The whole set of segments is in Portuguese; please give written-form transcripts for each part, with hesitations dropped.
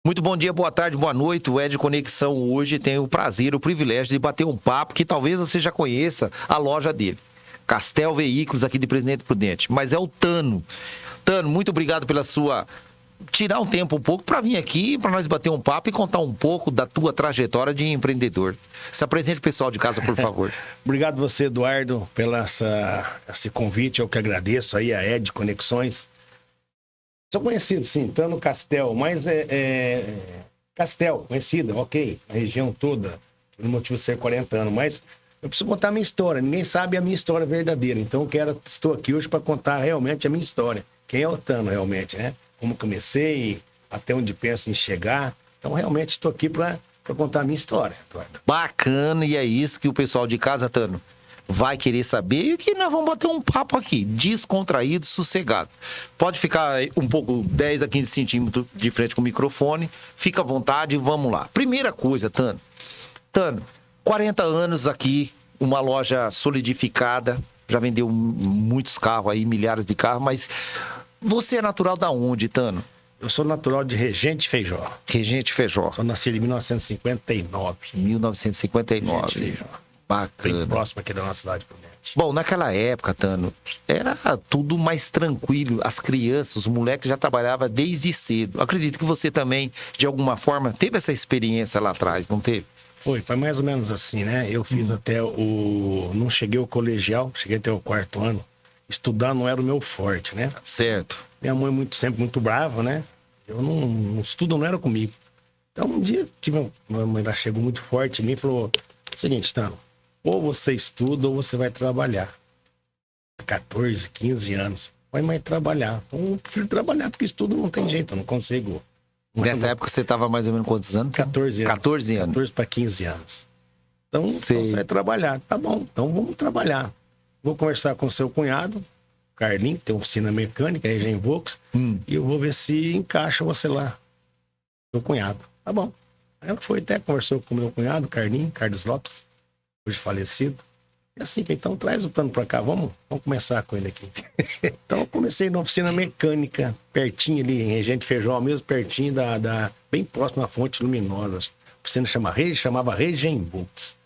Muito bom dia, boa tarde, boa noite. O Ed Conexão hoje tem o prazer, o privilégio de bater um papo que talvez você já conheça a loja dele. Castel Veículos, aqui de Presidente Prudente. Mas é o Tano. Tano, muito obrigado pela sua... Tirar um tempo um pouco para vir aqui, para nós bater um papo e contar um pouco da tua trajetória de empreendedor. Se apresente o pessoal de casa, por favor. Obrigado você, Eduardo, pela esse convite. Eu que agradeço aí a Ed Conexões. Sou conhecido, sim, Tano Castel, mas Castel, conhecida, ok, a região toda, por motivo de ser 40 anos, mas eu preciso contar a minha história, ninguém sabe a minha história verdadeira, então estou aqui hoje para contar realmente a minha história, quem é o Tano realmente, né? Como comecei, até onde penso em chegar, então realmente estou aqui para contar a minha história, Eduardo. Bacana, e é isso que o pessoal de casa, Tano, vai querer saber e que nós vamos bater um papo aqui, descontraído, sossegado. Pode ficar um pouco 10 a 15 centímetros de frente com o microfone, fica à vontade e vamos lá. Primeira coisa, Tano. Tano, 40 anos aqui, uma loja solidificada, já vendeu muitos carros aí, milhares de carros, mas você é natural da onde, Tano? Eu sou natural de Regente Feijó. Regente Feijó. Sou nascido em 1959. 1959. Regente Feijó. Bacana. Bem próximo aqui da nossa cidade Prudente. Bom, naquela época, Tano, era tudo mais tranquilo. As crianças, os moleques já trabalhavam desde cedo. Acredito que você também, de alguma forma, teve essa experiência lá atrás, não teve? Foi mais ou menos assim, né? Eu fiz até não cheguei ao colegial, cheguei até o 4º ano. Estudar não era o meu forte, né? Certo. Minha mãe sempre muito brava, né? Eu não estudo, não era comigo. Então um dia, minha mãe já chegou muito forte em mim e falou: seguinte, Tano, ou você estuda ou você vai trabalhar. 14, 15 anos. Vai trabalhar. Então, eu prefiro trabalhar, porque estudo não tem jeito, eu não consigo. Nessa época você estava mais ou menos quantos anos? 14 anos. 14 anos. 14 para 15 anos. Então, você vai trabalhar. Tá bom, então vamos trabalhar. Vou conversar com seu cunhado, Carlinho, que tem oficina mecânica, aí já em Volks, e eu vou ver se encaixa você lá. Meu cunhado. Tá bom. Aí ela foi até, conversou com o meu cunhado, Carlinho, Carlos Lopes, hoje falecido. E assim, então traz o Tano pra cá, vamos começar com ele aqui. Então eu comecei na oficina mecânica, pertinho ali, em Regente Feijó, mesmo pertinho bem próximo da Fonte Luminosa. A oficina chamava Regenvolks.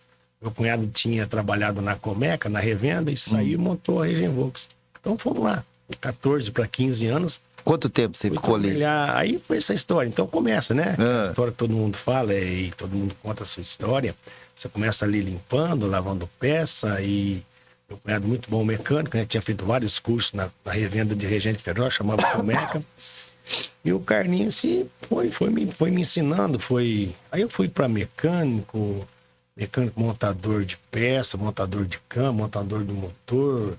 Meu cunhado tinha trabalhado na Comeca, na revenda, e saiu e montou a Regenvolks. Então fomos lá, 14 para 15 anos. Quanto tempo você ficou ali? Aí foi essa história. Então começa, né? A história que todo mundo fala e todo mundo conta a sua história. Você começa ali limpando, lavando peça e meu cunhado muito bom mecânico, né? Tinha feito vários cursos na revenda de Regente Feijó, chamava Comeca. E o Carlinhos assim, foi me ensinando, Aí eu fui para mecânico montador de peça, montador de cama, montador do motor.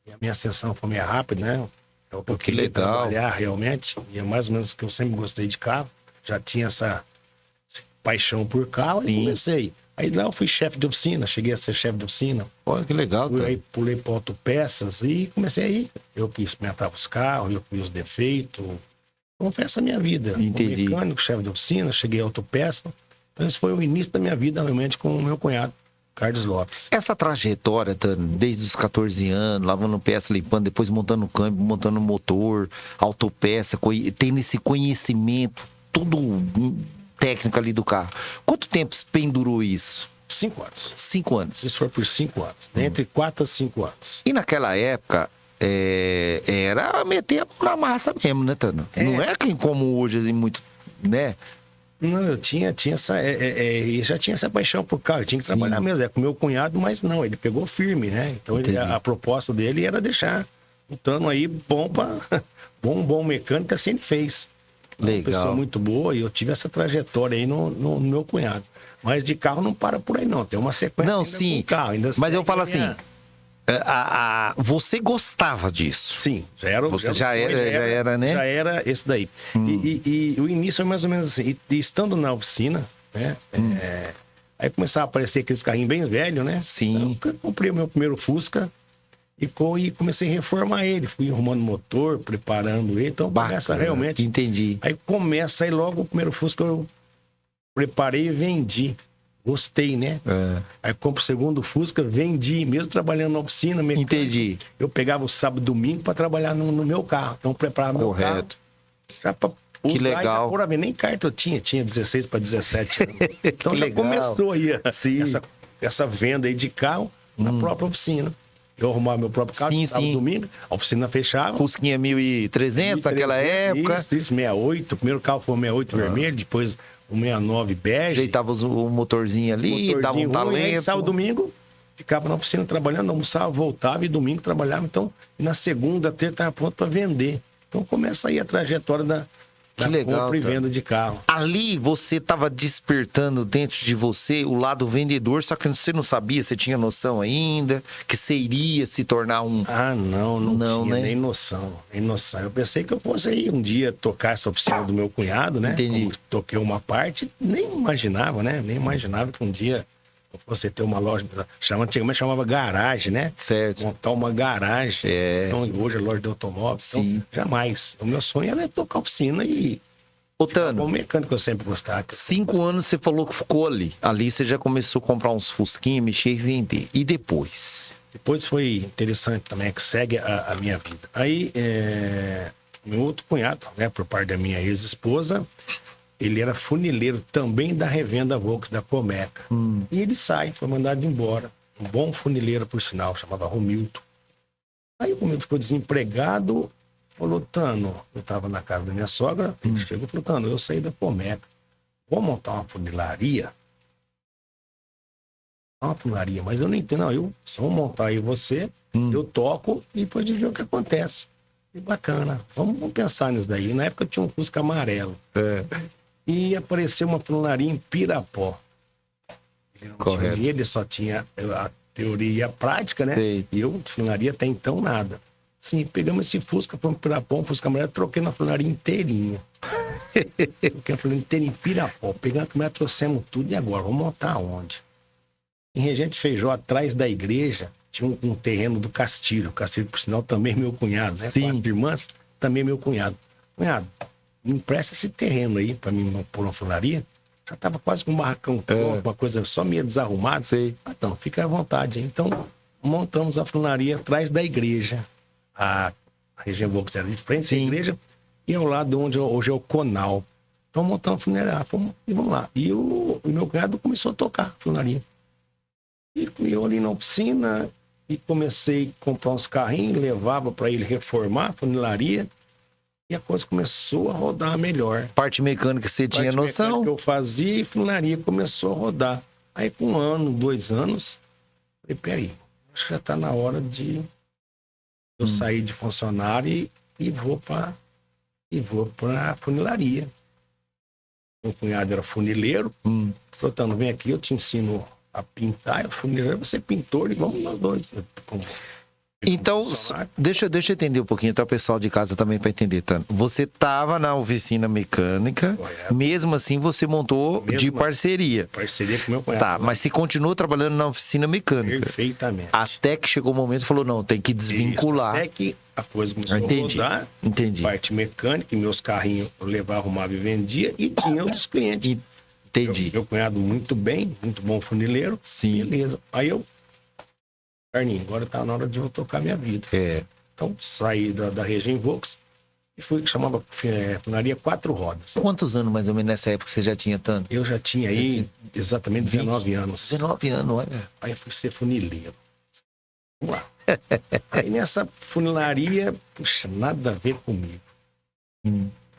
E a minha ascensão foi meio rápida, né? Eu queria trabalhar realmente, e é mais ou menos o que eu sempre gostei de carro. Já tinha essa paixão por carro. Sim. E comecei. Aí lá eu fui chefe de oficina, cheguei a ser chefe de oficina. Olha que legal, cara. Aí pulei para autopeças e comecei aí. Eu que experimentava os carros, eu que vi os defeitos. Então foi essa a minha vida. Entendi. Como mecânico, chefe de oficina, cheguei a autopeça. Então esse foi o início da minha vida realmente com o meu cunhado, Carlos Lopes. Essa trajetória, Tano, desde os 14 anos, lavando peça, limpando, depois montando câmbio, montando motor, autopeça, tendo esse conhecimento, tudo técnico ali do carro. Quanto tempo pendurou isso? 5 anos. 5 anos. Isso foi por 5 anos. Entre 4 a 5 anos. E naquela época, era meter a mão na massa mesmo, né, Tano? Não é quem como hoje, muito, né? Não, eu tinha já tinha essa paixão por carro, eu tinha que trabalhar mesmo, com meu cunhado, mas não, ele pegou firme, né? Então a proposta dele era deixar o Tano aí bom mecânico, assim ele fez. Legal. Uma pessoa muito boa e eu tive essa trajetória aí no meu cunhado. Mas de carro não para por aí não, tem uma sequência não, ainda sim, com o carro. Ainda mas eu falo assim, você gostava disso? Sim, já era, né? Já era esse daí. E o início foi mais ou menos assim. E estando na oficina, né? Aí começava a aparecer aqueles carrinhos bem velhos, né? Sim. Então, eu comprei o meu primeiro Fusca e comecei a reformar ele. Fui arrumando motor, preparando ele. Então começa realmente. Entendi. Aí começa aí logo o primeiro Fusca eu preparei e vendi. Gostei, né? Aí compro o segundo Fusca, vendi, mesmo trabalhando na oficina mecânica. Entendi. Eu pegava o sábado e domingo para trabalhar no meu carro. Então, preparava meu carro já para Que Usar legal. Já, nem carta eu tinha 16 para 17 anos. Então já legal. começou aí Sim. essa venda aí de carro na própria oficina. Eu arrumava meu próprio carro, sábado, domingo, a oficina fechava. Fusquinha 1300 naquela época. Isso, 68. O primeiro carro foi o 68 vermelho, depois o 69 bege. Ajeitava o motorzinho ali, dava um talento. Aí, sábado, domingo, ficava na oficina trabalhando, almoçava, voltava e domingo trabalhava. Então, na segunda, terça, estava pronto para vender. Então, começa aí a trajetória da legal, compra e venda de carro. Ali você estava despertando dentro de você o lado vendedor, só que você não sabia, você tinha noção ainda que você iria se tornar um... Ah, não tinha né? nem noção. Eu pensei que eu fosse aí um dia tocar essa oficina do meu cunhado, né? Entendi. Como toquei uma parte, nem imaginava, né? Nem imaginava que um dia eu fosse ter uma loja, antigamente chamava garagem, né? Certo. Montar uma garagem. É. Então, hoje é loja de automóvel. Sim. Então, jamais. O meu sonho era tocar oficina e... Ô, Tano, como mecânico eu sempre gostava. 5 anos você falou que ficou ali. Ali você já começou a comprar uns fusquinhas, mexer e vender. E depois? Depois foi interessante também, que segue a minha vida. Aí, meu outro cunhado, né, por parte da minha ex-esposa, ele era funileiro também da revenda Volks da Comeca. E ele foi mandado embora. Um bom funileiro, por sinal, chamava Romildo. Aí o Romildo ficou desempregado, falou, Tano, eu estava na casa da minha sogra, ele chegou e falou, Tano, eu saí da Comeca, vou montar uma funilaria? Uma funilaria, mas eu não entendo, não, só vou montar aí você, eu toco e depois de ver o que acontece. E bacana, vamos pensar nisso daí. Na época tinha um Fusca amarelo. E apareceu uma funilaria em Pirapó. Ele não tinha dinheiro, ele só tinha a teoria e a prática, né? Sei. E eu, funilaria até então, nada. Sim, pegamos esse Fusca, fomos para Pirapó, um Fusca amarelo, troquei na funilaria inteirinha. Troquei a funilaria inteirinha em Pirapó. Pegando a funilaria, trouxemos tudo e agora, vamos montar onde? Em Regente Feijó, atrás da igreja, tinha um terreno do Castilho. O Castilho, por sinal, também é meu cunhado, né? Sim. 4 irmãs, também é meu cunhado. Cunhado, me empresta esse terreno aí para mim pôr uma funilaria. Já estava quase com um barracão pronto, uma coisa só meio desarrumada. Sei. Então, fica à vontade. Então, montamos a funilaria atrás da igreja. A região Volks era de frente à igreja e ao lado onde hoje é o Conal. Então, montamos a funilaria e vamos lá. E o meu cunhado começou a tocar a funilaria. E eu ali na oficina e comecei a comprar uns carrinhos, levava para ele reformar a funilaria e a coisa começou a rodar melhor. Parte mecânica você tinha noção? Que eu fazia e a funilaria começou a rodar. Aí com 1 ano, 2 anos, falei, peraí, acho que já está na hora de eu sair de funcionário e vou para a funilaria. Meu cunhado era funileiro, falou, Tano, vem aqui, eu te ensino a pintar, eu funileiro, você é pintor, e vamos nós dois. Então, deixa eu entender um pouquinho, tá? O pessoal de casa também para entender, Tano. Você tava na oficina mecânica, mesmo assim você montou de parceria. Parceria com meu cunhado. Tá, mas você continuou trabalhando na oficina mecânica. Perfeitamente. Até que chegou o momento e falou, não, tem que desvincular. Isso, até que a coisa começou a rodar. Entendi. Parte mecânica, meus carrinhos eu levava, arrumava e vendia, e tinha outros clientes. Entendi. Meu cunhado muito bem, muito bom funileiro. Sim. Beleza. Aí eu, Carlinhos, agora tá na hora de eu tocar minha vida. Então, saí da região Volks e fui, que chamava funilaria 4 rodas. Quantos anos mais ou menos nessa época você já tinha, Tano? Eu já tinha aí exatamente 19 anos. 19 anos, olha. Aí eu fui ser funileiro. Vamos lá. Aí nessa funilaria, puxa, nada a ver comigo.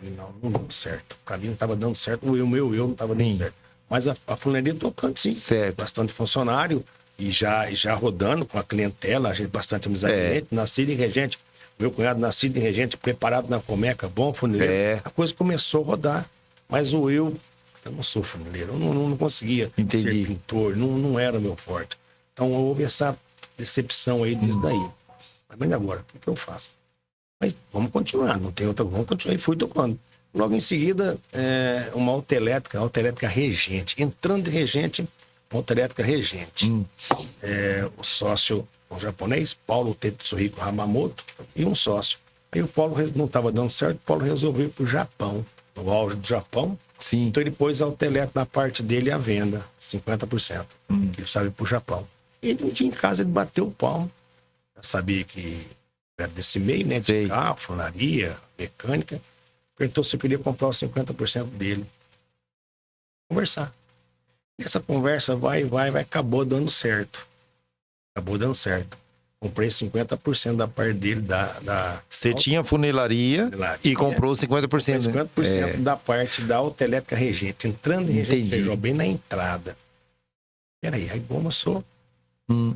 Não deu certo. Pra mim não estava dando certo. O eu não estava dando certo. Mas a funilaria tocando, sim. Certo. Bastante funcionário e já rodando com a clientela, a gente bastante amizade. Nascido em Regente. Meu cunhado nascido em Regente, preparado na Comeca, bom funileiro. A coisa começou a rodar. Mas eu não sou funileiro. Eu não conseguia ser pintor. Não era meu forte. Então houve essa decepção aí disso daí. Mas agora, o que eu faço? Mas vamos continuar, não tem outra, vamos continuar. E fui tocando. Logo em seguida, uma autoelétrica Regente. Entrando de Regente, uma autoelétrica Regente. O sócio, um japonês, Paulo Tetsuhiko Hamamoto, e um sócio. Aí o Paulo não estava dando certo, o Paulo resolveu ir para o Japão, no auge do Japão. Sim. Então ele pôs a autoelétrica na parte dele à venda, 50%. Ele precisava ir para o Japão. Ele um dia em casa, ele bateu o palmo. Eu sabia que era desse meio, né? De carro, funilaria, mecânica. perguntou se eu queria comprar os 50% dele. Conversar. Essa conversa vai, acabou dando certo. Comprei 50% da parte dele Você tinha funilaria e comprou 50%. 50% da parte da autoelétrica Regente. Entrando em Regente Feijó, bem na entrada. Peraí, aí começou.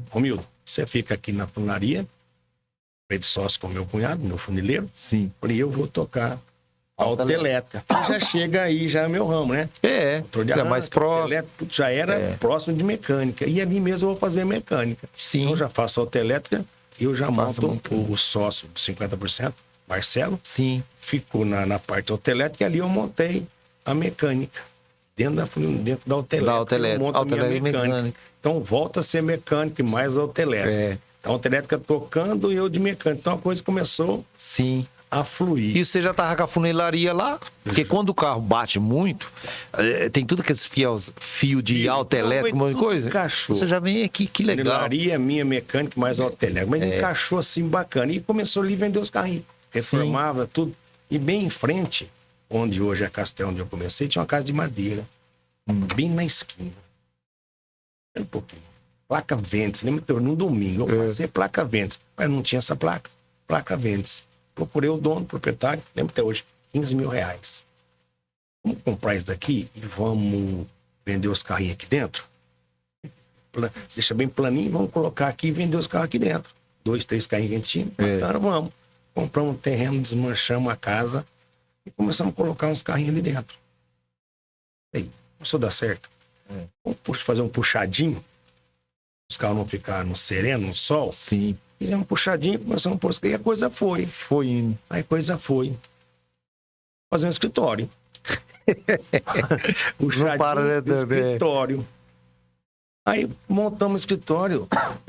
Romildo, você fica aqui na funilaria, de sócio com meu cunhado, meu funileiro. Sim. E eu vou tocar autoelétrica. Já chega aí, já é meu ramo, né? É mais próximo. Já era próximo de mecânica. E ali mesmo eu vou fazer mecânica. Sim. Então eu já faço autoelétrica, eu já monto o sócio de 50%, Marcelo. Sim. Ficou na parte autoelétrica e ali eu montei a mecânica. Dentro da autoelétrica. autoelétrica. Eu monto a minha mecânica. Então volta a ser mecânica e mais autoelétrica. Então a autoelétrica tocando e eu de mecânica. Então a coisa começou a fluir. E você já tava com a funilaria lá? Porque quando o carro bate muito, tem tudo aqueles fio de autoelétrico, uma coisa. Encaixou. Você já vem aqui, que legal. Funilaria, minha mecânica, mais autoelétrica. Mas encaixou assim bacana. E começou ali a vender os carrinhos. Reformava tudo. E bem em frente, onde hoje é a Castel, onde eu comecei, tinha uma casa de madeira. Bem na esquina. Um pouquinho. Placa Ventes. Lembra? Num domingo eu passei placa Ventes. Mas não tinha essa placa. Placa Ventes. Procurei o dono, o proprietário, lembro até hoje, R$15 mil. Vamos comprar isso daqui e vamos vender os carrinhos aqui dentro? Deixa bem planinho, vamos colocar aqui e vender os carros aqui dentro. 2, 3 carrinhos que a gente tinha, bacana, vamos. Compramos um terreno, desmanchamos a casa e começamos a colocar uns carrinhos ali dentro. Aí, começou a dar certo. Vamos fazer um puxadinho, os carros não ficarem no sereno, no sol. Sim. Fizemos um puxadinho, começamos a pôr, e a coisa foi. Foi indo. Aí a coisa foi. Fazer um escritório. Puxadinho, escritório. Aí montamos um escritório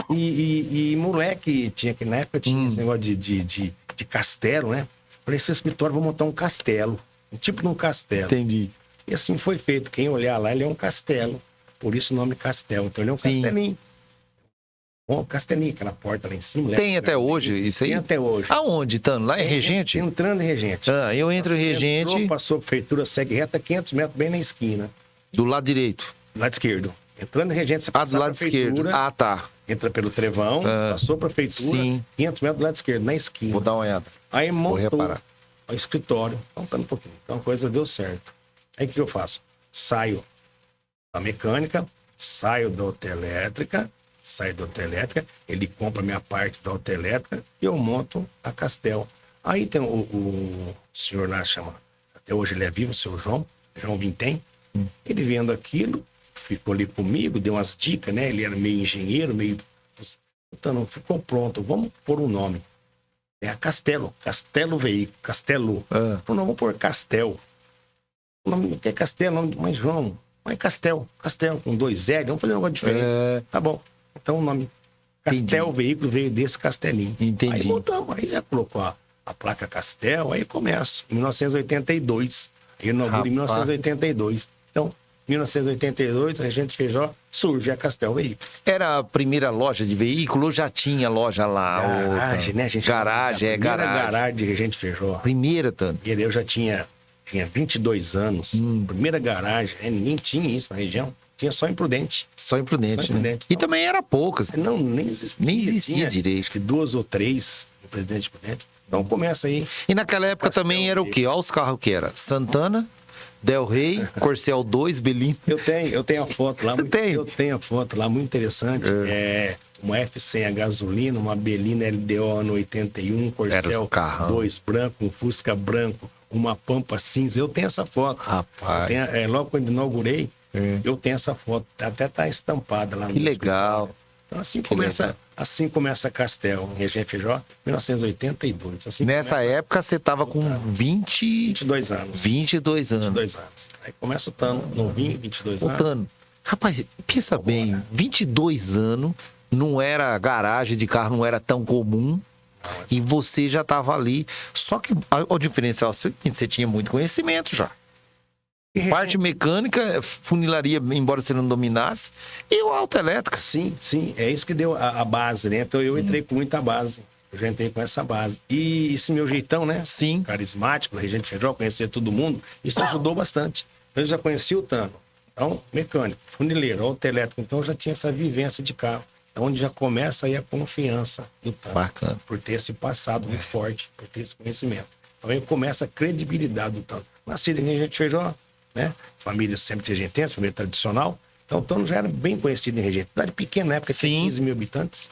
e moleque, tinha que na época tinha esse negócio de castelo, né? Falei, esse escritório, vou montar um castelo. Um tipo de um castelo. Entendi. E assim foi feito. Quem olhar lá, ele é um castelo. Por isso o nome castelo. Então ele é um castelinho. Bom, castelinho, aquela porta lá em cima. Tem até hoje isso aí? Tem até hoje. Aonde, Tano? Lá em Regente? Entrando em Regente. Eu entro em Regente. Passou a prefeitura, segue reta, 500 metros, bem na esquina. Do lado direito? Do lado esquerdo. Entrando em Regente, você passa do lado esquerdo. Tá. Entra pelo Trevão, passou a prefeitura, 500 metros do lado esquerdo, na esquina. Vou dar uma olhada. Aí montou o escritório. Então, um pouquinho. Então a coisa deu certo. Aí o que eu faço? Saio da mecânica, saio da autoelétrica, ele compra minha parte da autoelétrica e eu monto a Castel. Aí tem o senhor lá, chama, até hoje ele é vivo, o seu João Vintém. Ele vendo aquilo, ficou ali comigo, deu umas dicas, né? Ele era meio engenheiro, meio... Então, ficou pronto, vamos pôr um nome. É a Castelo Veículo, Castelo. Falei, não, vamos pôr Castel. O nome não quer Castelo, mas João, mas Castel, com 2 L, vamos fazer um negócio diferente. Tá bom. Então o nome Castel Veículo veio desse Castelinho. Entendi. Aí voltamos, aí já colocou a placa Castel, aí começa, em 1982. Aí inaugura em 1982. Então, em 1982, a Regente Feijó surge a Castel Veículos. Era a primeira loja de veículo ou já tinha loja lá? Garagem, né? Garagem. Garagem de Regente Feijó. Primeira, Tano. E eu já tinha 22 anos. Primeira garagem, ninguém tinha isso na região. Tinha só Imprudente. Só Imprudente, né? E também era poucas. Não, nem existia. Nem existia direito. Acho que 2 ou 3 Presidente Imprudente. Então começa aí. E naquela época também era o quê? Olha os carros que era. Santana, Del Rey, Corcel 2, Belino. Eu tenho a foto lá. Você tem? Eu tenho a foto lá, muito interessante. Uma F100 a gasolina, uma Belina LDO ano 81, Corcel 2 branco, um Fusca branco, uma Pampa cinza. Eu tenho essa foto. Rapaz. Logo quando inaugurei, eu tenho essa foto. Até tá estampada lá no Que legal. Então assim começa a Castel, em Regente Feijó, 1982. Assim nessa época você tava com 22 anos. 22 anos. 22 anos. Aí começa o Tano, novinho, 22 anos. Tano, rapaz, pensa bem, 22 anos, não era garagem de carro, não era tão comum. E você já tava ali. Só que o diferencial, você tinha muito conhecimento já. Parte mecânica, funilaria, embora você não dominasse, e o autoelétrica. Sim, é isso que deu a base, né? Então eu entrei com muita base. Eu já entrei com essa base. E esse meu jeitão, né? Sim. Carismático, Regente Feijó, conhecer todo mundo, isso ajudou bastante. Eu já conheci o Tano. Então, mecânico, funileiro, autoelétrico. Então, eu já tinha essa vivência de carro. Então, onde já começa aí a confiança do Tano. Bacana. Por ter esse passado muito forte, por ter esse conhecimento. Então, aí começa a credibilidade do Tano. Nascido em Regente Feijó, né? Família sempre regentense, família tradicional. Então, o Tano já era bem conhecido em Regente. Cidade pequena, na época, tinha 15 mil habitantes.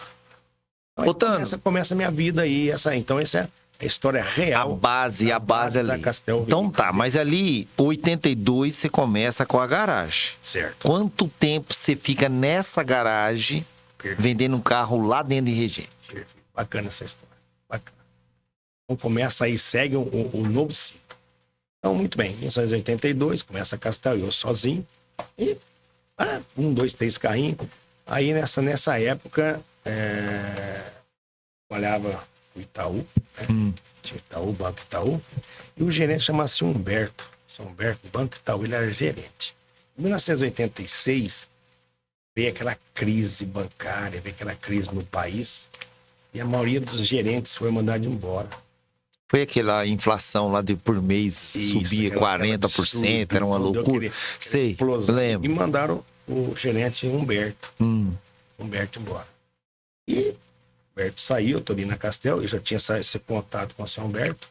Então, Ô, Tano, começa a minha vida aí. Então, essa é a história real. a base ali. da Castel Então Veículos. tá, mas ali, 82, você começa com a garagem. Certo. Quanto tempo você fica nessa garagem vendendo um carro lá dentro de Regente? Perfeito. Bacana essa história. Bacana. Então começa aí, segue o novo ciclo. Então, muito bem. Em 1982, começa a Castel, eu sozinho. E 1, 2, 3 carrinhos. Aí nessa época, trabalhava o Itaú, né? Tinha Itaú, Banco Itaú. E o gerente chama-se Humberto. São Humberto, Banco Itaú, ele era gerente. Em 1986, veio aquela crise bancária, veio aquela crise no país. E a maioria dos gerentes foi mandado embora. Foi aquela inflação lá de por mês Isso, subia aquela 40%, era uma tudo, loucura. aquela Sei, explosão. lembro. E mandaram o gerente Humberto. Humberto embora. E Humberto saiu, eu tô ali na Castel, eu já tinha esse contato com o seu Humberto.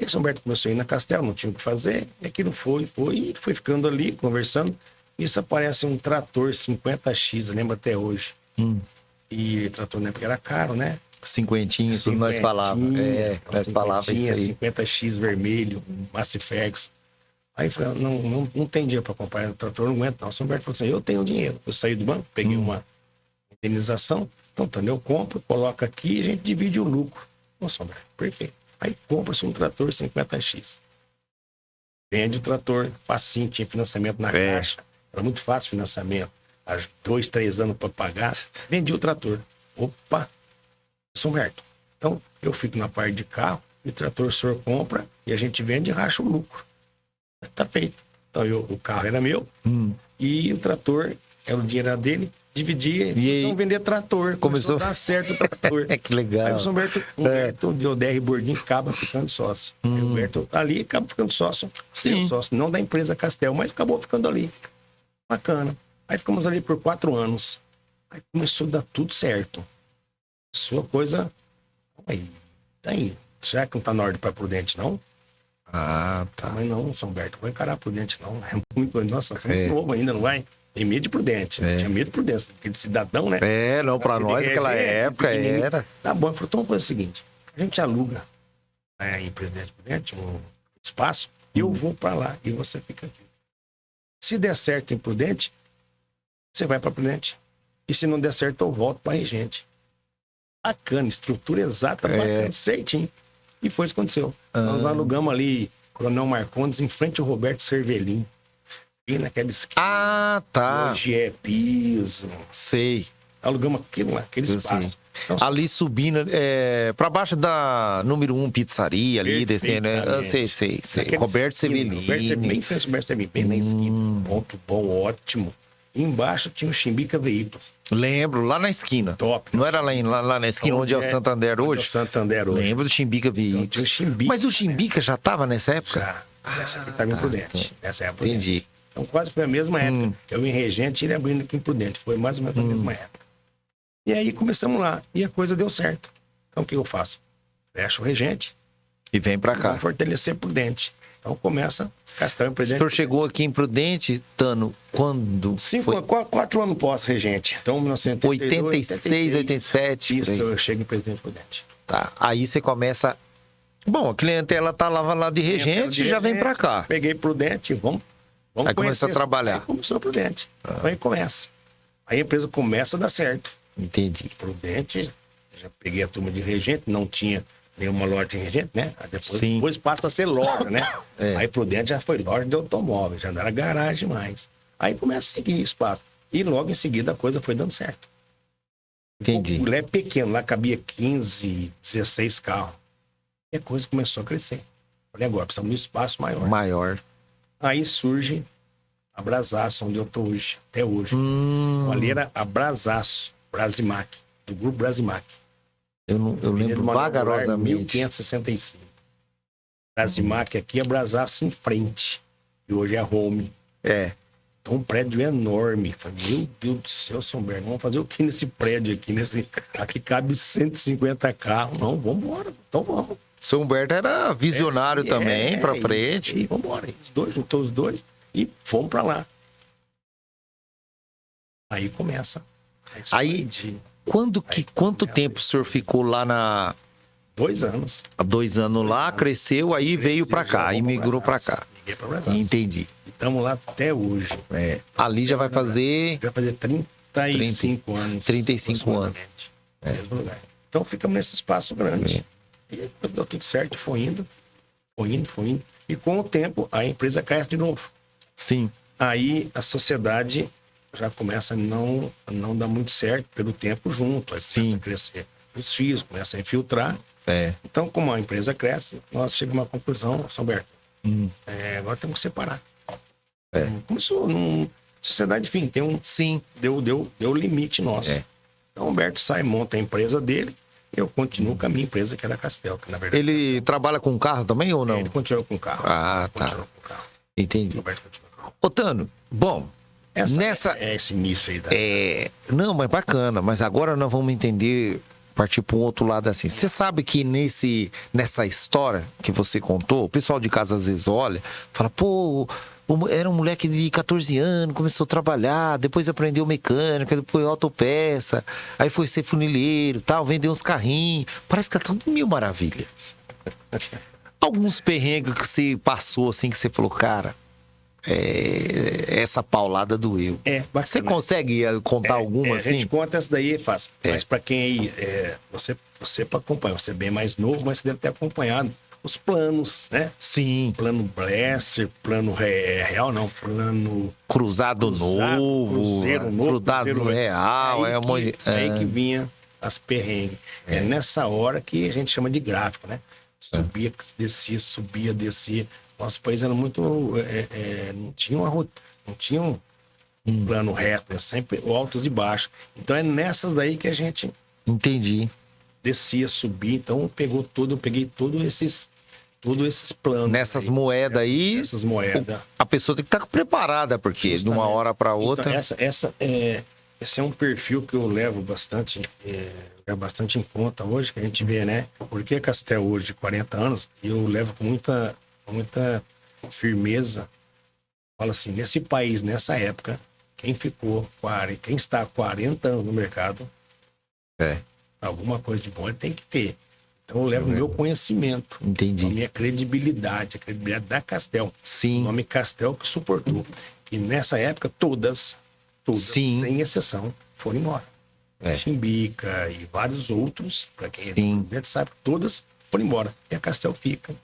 E esse Humberto começou a ir na Castel, não tinha o que fazer, e aquilo foi ficando ali, conversando. Isso aparece um trator 50X, eu lembro até hoje. E o trator na época era caro, né? Cinquentinha, tudo nós falávamos. Nós falávamos isso aí. 50X vermelho, Massey Ferguson. Aí eu falei, não tem dinheiro para comprar o trator, não aguento não. O seu Humberto falou assim, eu tenho dinheiro. Eu saí do banco, peguei uma indenização, então eu compro, coloco aqui e a gente divide o lucro. Nossa, Humberto, perfeito. Aí compra-se um trator 50X. Vende o trator, facinho, tinha financiamento na caixa. Era muito fácil o financiamento. Há 2, 3 anos para pagar. Vendi o trator. Opa! São Humberto. Então, eu fico na parte de carro, e o trator o senhor compra e a gente vende e racha o lucro. Tá feito. Então, o carro era meu e o trator era o dinheiro dele, dividia e começou a vender trator. Começou a dar certo o trator. Que legal. Aí o São Humberto deu DR Bordinho, acaba ficando sócio. Aí o Humberto ali acaba ficando sócio. Sim. Sócio, não da empresa Castel, mas acabou ficando ali. Bacana. Aí ficamos ali por 4 anos. Aí começou a dar tudo certo. Sua coisa. Aí, será que não tá na hora de ir pra Prudente, não? Ah, tá. Mas não, São Humberto, vai encarar Prudente, não. É muito, nossa, você é muito novo ainda, não vai? Tem medo de Prudente. Tinha medo de Prudente, aquele cidadão, né? Não, pra nós naquela época era. Tá bom, ele falou, então vamos fazer o seguinte: a gente aluga em Prudente um espaço, e eu vou pra lá e você fica aqui. Se der certo em Prudente, você vai pra Prudente. E se não der certo, eu volto pra Regente. Bacana, estrutura exata, bacana, certinho. E foi isso que aconteceu. Nós alugamos ali Coronel Marcondes em frente ao Roberto Cervelin. E naquela esquina. Ah, tá. Hoje é piso. Sei. Alugamos aquilo lá, aquele espaço. Então, ali subindo, pra baixo da número 1 pizzaria, ali descendo, né? Sei. Roberto Cervelin. Bem frente ao Roberto Cervelin, bem na esquina. Ponto bom, ótimo. Embaixo tinha o Chimbica Veículos. Lembro, lá na esquina. Top. Não era lá na esquina onde é o Santander hoje? É o Santander hoje. Lembro do Chimbica Veículos. Então, tinha o Chimbica. Mas o Chimbica já estava nessa época? Já. Nessa época estava em Prudente. Nessa época. Entendi. Então quase foi a mesma época. Eu em Regente e ele abrindo aqui em Prudente. Foi mais ou menos a mesma época. E aí começamos lá. E a coisa deu certo. Então o que eu faço? Fecho o Regente. E vem pra cá. Vamos fortalecer Prudente. Então começa Castel em Prudente. O senhor chegou aqui em Prudente, Tano, quando? 4 anos pós-Regente. Então, 86, 87. Isso, eu chego em Presidente Prudente. Tá. Aí você começa. Bom, a clientela tá lá de Regente e já vem pra cá. Peguei Prudente, vamos aí começa a trabalhar. Aí começou Prudente. Aí começa. Aí a empresa começa a dar certo. Entendi. Prudente, já peguei a turma de Regente, não tinha nenhuma loja de Regente, né? Depois passa a ser loja, né? Aí Prudente já foi loja de automóvel, já não era garagem mais. Aí começa a seguir o espaço. E logo em seguida a coisa foi dando certo. Entendi. O Lé pequeno, lá cabia 15, 16 carros. E a coisa começou a crescer. Falei, agora precisamos de um espaço maior. Aí surge a Brasaço, onde eu tô hoje, até hoje. Então, ali era a Brasaço, Brasimac, do grupo Brasimac. Eu lembro vagarosamente. 1565. Brasimac aqui é Brasaço em frente. E hoje é Home. É. Então, um prédio enorme. Falei, meu Deus do céu, São Bernardo, vamos fazer o que nesse prédio aqui? Aqui cabe 150 carros. Não, vamos embora. Então vamos. São Humberto era visionário também, pra frente. E vamos embora. Juntou os dois e fomos pra lá. Aí começa. Aí, quanto tempo o senhor ficou lá na... 2 anos. Há 2 anos lá, cresceu, aí veio pra cá, aí migrou pra cá. Liguei pra Brasília. Entendi. Estamos lá até hoje. É. Ali já vai fazer... Vai fazer 35 anos. 35 anos. Mesmo lugar. Então ficamos nesse espaço grande. E deu tudo certo, foi indo. E com o tempo, a empresa cresce de novo. Sim. Aí a sociedade já começa a não dar muito certo pelo tempo junto. Aí começa a crescer. Os filhos começam a infiltrar. É. Então, como a empresa cresce, nós chegamos a uma conclusão, São Berto. Agora temos que separar. Começou numa sociedade, enfim, tem um... Sim. Deu limite nosso. Então, o Humberto sai, monta a empresa dele, eu continuo com a minha empresa, que é da Castel, que na verdade... Ele trabalha com carro também ou não? Ele continua com o carro. Ah, tá. Continua com o carro. Entendi. O Humberto continua com o carro. Otano, bom, esse início aí da... Não, mas bacana, mas agora nós vamos entender, partir para um outro lado assim. Você sabe que nessa história que você contou, o pessoal de casa às vezes olha, fala, pô, era um moleque de 14 anos, começou a trabalhar, depois aprendeu mecânica, depois autopeça, aí foi ser funileiro, tal, vendeu uns carrinhos. Parece que tá tudo mil maravilhas. Alguns perrengues que você passou assim, que você falou, cara, essa paulada doeu. Bacana. Você consegue contar alguma assim? A gente conta essa daí, é fácil. Mas para quem aí, você para acompanhar, você é bem mais novo, mas você deve ter acompanhado os planos, né? Sim. Plano Blesser, plano real, não, plano... Cruzado novo, Cruzeiro novo, Cruzado Cruzeiro real. Aí que vinha as perrengues. É nessa hora que a gente chama de gráfico, né? Subia, descia, subia, descia. Nosso país era muito... não tinha não tinha um plano reto, né? Sempre altos e baixos. Então é nessas daí que a gente... Entendi. Descia, subia. Então eu peguei todos esses planos. Nessas moedas aí... Essas moedas. A pessoa tem que estar preparada, porque Justamente. de uma hora para outra... Então, esse é um perfil que eu levo bastante em conta hoje, que a gente vê, né? Porque a Castel hoje, de 40 anos, eu levo com muita firmeza. Fala assim, nesse país, nessa época, quem está há 40 anos no mercado, alguma coisa de bom ele tem que ter. Então eu levo o meu conhecimento, Entendi. a minha credibilidade, a credibilidade da Castel. Sim. O nome Castel que suportou. E nessa época, todas, Sim. sem exceção, foram embora. Chimbica e vários outros, para quem sabe, todas foram embora. E a Castel fica.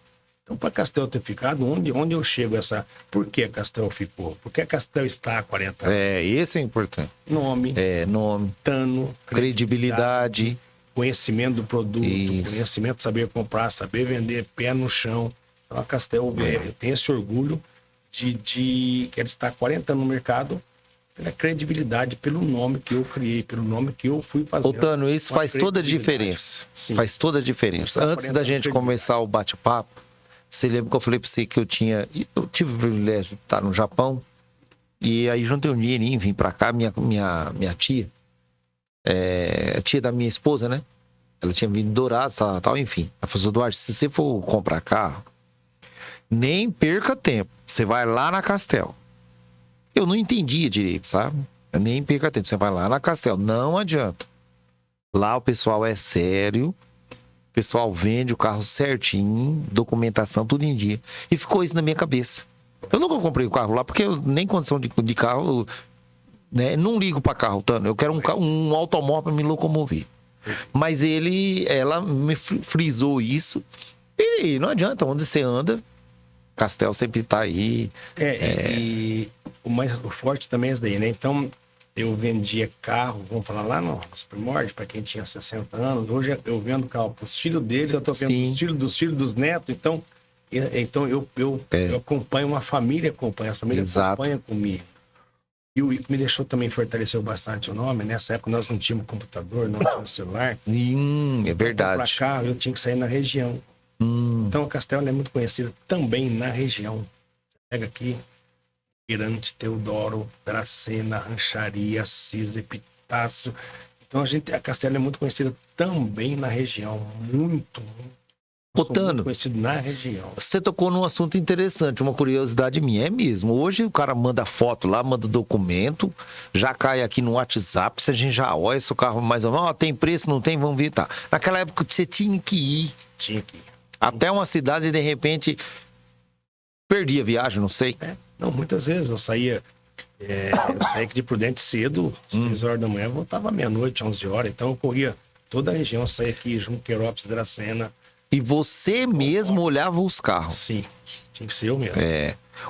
Então, para a Castel ter ficado, onde eu chego Por que a Castel ficou? Porque a Castel está há 40 anos. Esse é importante. Nome. Nome. Tano. Credibilidade. Conhecimento do produto. Isso. Conhecimento de saber comprar, saber vender, pé no chão. Então, a Castel, eu tenho esse orgulho de que ela está há 40 anos no mercado, pela credibilidade, pelo nome que eu criei, pelo nome que eu fui fazer. Otano, isso faz toda a diferença. Sim. Faz toda a diferença. Antes da gente começar o bate-papo, você lembra que eu falei para você que eu tive o privilégio de estar no Japão, e aí juntei um dinheirinho, vim para cá, minha tia, a tia da minha esposa, né? Ela tinha vindo Dourados, tal, enfim. Ela falou, Eduardo, se você for comprar carro, nem perca tempo. Você vai lá na Castel. Eu não entendia direito, sabe? Nem perca tempo. Você vai lá na Castel. Não adianta. Lá o pessoal é sério. O pessoal vende o carro certinho, documentação, tudo em dia. E ficou isso na minha cabeça. Eu nunca comprei o carro lá, porque eu nem condição de carro, né? Não ligo para carro, Tano. Eu quero um automóvel para me locomover. Mas ela me frisou isso. E não adianta, onde você anda, Castel sempre tá aí. E o forte também é isso daí, né? Então, eu vendia carro, vamos falar lá nos primórdios, para quem tinha 60 anos. Hoje eu vendo carro para os filhos deles, eu tô vendo os filhos dos netos. Então eu acompanho uma família, as famílias acompanham comigo. E o que me deixou também, fortaleceu bastante o nome. Nessa época nós não tínhamos computador, não tínhamos celular. É verdade. Para cá eu tinha que sair na região. Então a Castel é muito conhecida também na região. Pega aqui, Mirante, Teodoro, Dracena, Rancharia, Assis, Epitácio. Então a Castel é muito conhecida também na região. Muito. Otano, conhecido na região. Você tocou num assunto interessante, uma curiosidade minha. É mesmo. Hoje o cara manda foto lá, manda documento, já cai aqui no WhatsApp, se a gente já olha se o carro mais ou menos, tem preço, não tem, vamos ver, tá. Naquela época você tinha que ir. Tinha que ir. Até uma cidade e de repente perdia a viagem, não sei. Não, muitas vezes eu saía aqui de Prudente cedo, 6 horas da manhã, voltava meia-noite, 11 horas. Então eu corria toda a região, saía aqui, Junqueirópolis, Dracena. E você mesmo olhava os carros? Sim, tinha que ser eu mesmo.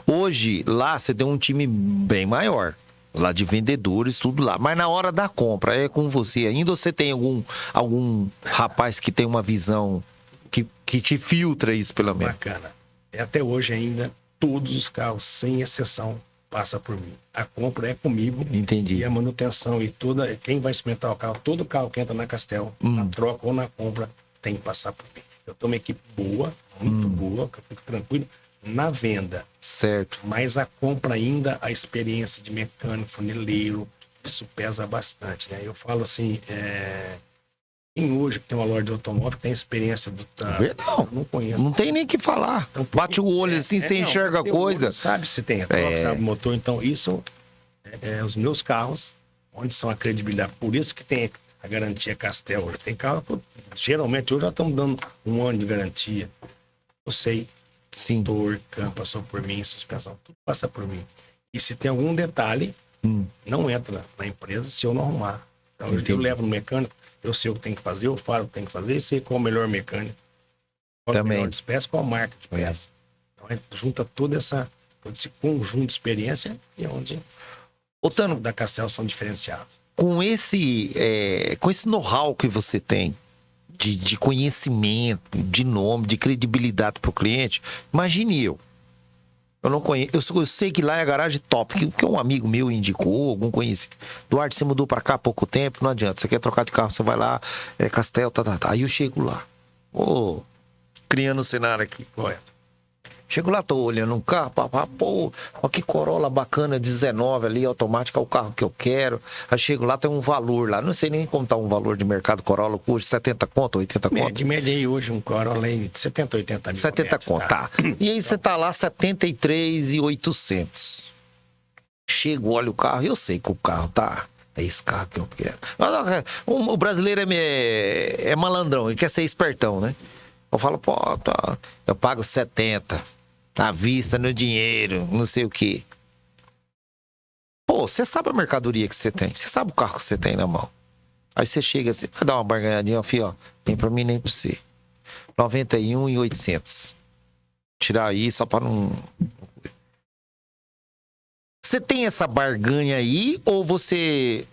Hoje, lá você tem um time bem maior. Lá de vendedores, tudo lá. Mas na hora da compra, é com você ainda ou você tem algum rapaz que tem uma visão que te filtra isso, pelo menos? Bacana. Até hoje ainda, todos os carros, sem exceção, passa por mim. A compra é comigo. Entendi. E a manutenção e quem vai experimentar o carro, todo carro que entra na Castel, na troca ou na compra, tem que passar por mim. Eu tenho uma equipe boa, muito boa, que eu fico tranquilo na venda. Certo. Mas a compra ainda, a experiência de mecânico, funileiro, isso pesa bastante, né? Eu falo assim, quem hoje que tem uma loja de automóvel tem experiência do não conheço. Não tem nem o que falar. Então, bate o olho assim, você enxerga a coisa. Olho, sabe se tem a troca, sabe o motor. Então, isso os meus carros, onde são a credibilidade. Por isso que tem a garantia Castel. Hoje tem carro que geralmente hoje já estamos dando 1 ano de garantia. Eu sei. Sim. Motor, câmbio, passou por mim, suspensão, tudo passa por mim. E se tem algum detalhe, não entra na empresa se eu não arrumar. Então, eu levo no mecânico, eu sei o que tem que fazer, eu falo o que tem que fazer, e sei qual é o melhor mecânico, qual é o melhor de peça, qual a marca de peça. Então, a gente junta todo esse conjunto de experiência e onde os da Castel são diferenciados. Com esse know-how que você tem, de conhecimento, de nome, de credibilidade para o cliente, imagine eu não conheço, eu sei que lá é a garagem top, que um amigo meu indicou, algum conhecido. Duarte, você mudou para cá há pouco tempo, não adianta, você quer trocar de carro, você vai lá, Castel, tá. Aí eu chego lá, criando um cenário aqui, correto. Chego lá, tô olhando um carro, pô, ó que Corolla bacana, 19 ali, automática, é o carro que eu quero. Aí chego lá, tem um valor lá, não sei nem como tá um valor de mercado Corolla, custa 70 conto, 80 conto. De média aí hoje um Corolla aí de 70, 80 mil. 70 conto, tá. E aí você tá lá, 73.800. Chego, olho o carro, eu sei que o carro tá... É esse carro que eu quero. O brasileiro é malandrão, ele quer ser espertão, né? Eu falo, pô, tá, eu pago 70 à vista, no dinheiro, não sei o quê. Pô, você sabe a mercadoria que você tem, você sabe o carro que você tem na mão. Aí você chega assim, vai dar uma barganhadinha, ó, filho, ó, nem pra mim nem pra você. 91.800. Tirar aí só pra não... Você tem essa barganha aí ou você...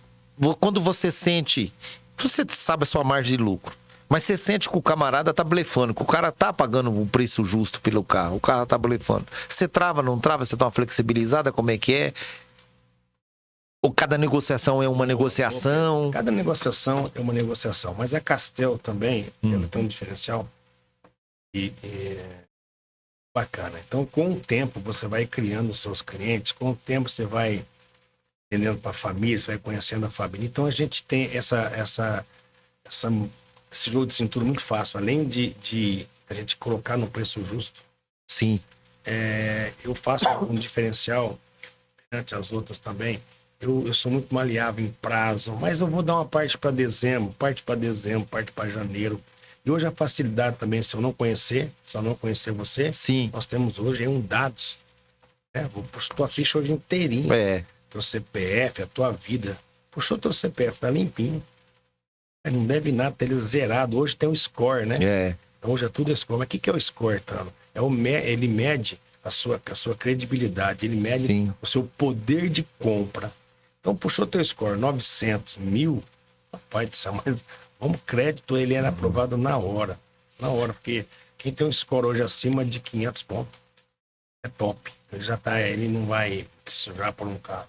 Quando você sente... Você sabe a sua margem de lucro. Mas você sente que o camarada tá blefando, que o cara tá pagando um preço justo pelo carro, o cara tá blefando. Você trava, não trava? Você dá uma flexibilizada? Como é que é? Ou cada negociação é uma negociação? Cada negociação é uma negociação. Mas a Castel também, ela tem um diferencial bacana. Então, com o tempo, você vai criando os seus clientes, com o tempo você vai entendendo para a família, você vai conhecendo a família. Então, a gente tem esse jogo de cintura muito fácil, além de a gente colocar no preço justo. Sim. Eu faço um diferencial perante as outras também. Eu sou muito maleável em prazo, mas eu vou dar uma parte para dezembro, parte para janeiro. E hoje a facilidade também, se eu não conhecer você, sim, nós temos hoje dados. Puxou tua ficha hoje inteirinho. Teu CPF, a tua vida. Puxou teu CPF, tá limpinho. Não deve nada, tá ele zerado. Hoje tem um score, né? Então hoje é tudo score. Mas o que é o score, Tano? Ele mede a sua credibilidade, ele mede o seu poder de compra. Então puxou teu score, 900 mil, rapaz do céu, mas vamos crédito, ele era aprovado na hora, porque quem tem um score hoje acima de 500 pontos é top. Ele não vai se sujar por um carro.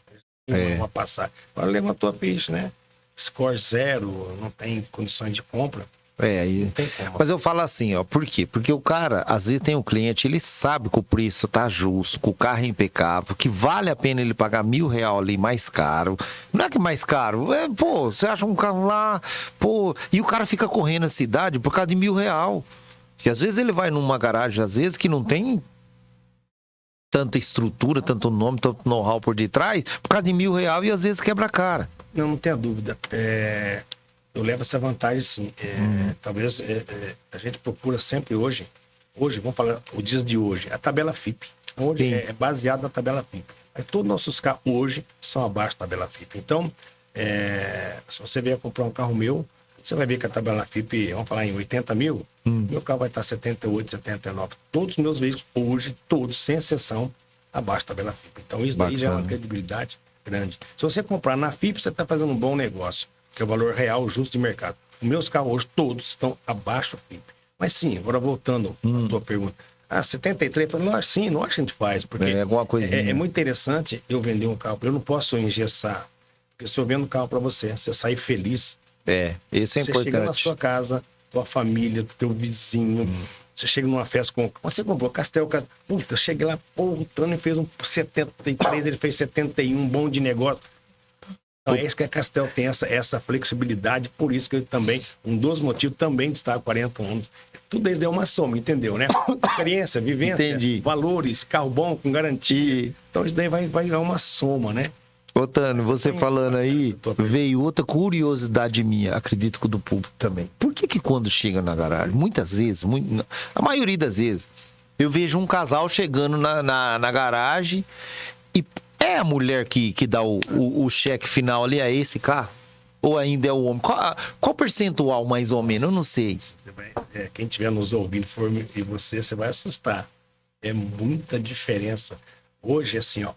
uma passagem. Agora levantou a ficha, né? Score 0, não tem condições de compra. Aí. Não tem como. Mas eu falo assim, ó, por quê? Porque o cara, às vezes tem um cliente, ele sabe que o preço tá justo, que o carro é impecável, que vale a pena ele pagar R$1.000 ali mais caro. Não é que mais caro, pô, você acha um carro lá, pô, e o cara fica correndo na cidade por causa de R$1.000. E às vezes ele vai numa garagem, às vezes, que não tem tanta estrutura, tanto nome, tanto know-how por detrás, por causa de R$1.000 e às vezes quebra a cara. Não tenha dúvida. Eu levo essa vantagem, sim. Talvez a gente procura sempre hoje, vamos falar o dia de hoje, a tabela FIP. Hoje é baseado na tabela FIP. Todos os nossos carros hoje são abaixo da tabela FIP. Então, se você vier comprar um carro meu, você vai ver que a tabela FIP, vamos falar em 80 mil, meu carro vai estar 78, 79. Todos os meus veículos hoje, todos, sem exceção, abaixo da tabela FIP. Então, isso daí já é uma credibilidade grande. Se você comprar na FIP, você está fazendo um bom negócio, que é o valor real, justo de mercado. Os meus carros hoje, todos estão abaixo da FIP. Mas sim, agora voltando à tua pergunta. 73, eu falei, sim, nós a gente faz, porque é muito interessante eu vender um carro. Eu não posso engessar, porque se eu vendo um carro para você sair feliz. Isso é você importante. Chega na sua casa, tua família, teu vizinho, você chega numa festa com... Você comprou Castel, puta, cheguei lá, o Tano fez um 73, ele fez 71, bom de negócio. Então é isso que a Castel tem, essa flexibilidade, por isso que eu também, um dos motivos também de estar há 40 anos. Tudo isso é uma soma, entendeu, né? Experiência, vivência, valores, carro bom, com garantia. Então isso daí vai virar uma soma, né? Ô, Tano, você falando aí, veio outra curiosidade minha, acredito que o do público também. Por que quando chega na garagem, muitas vezes, a maioria das vezes, eu vejo um casal chegando na garagem e é a mulher que dá o cheque final ali, é esse carro? Ou ainda é o homem? Qual percentual, mais ou menos? Eu não sei. Quem estiver nos ouvindo e você vai assustar. É muita diferença. Hoje, assim, ó,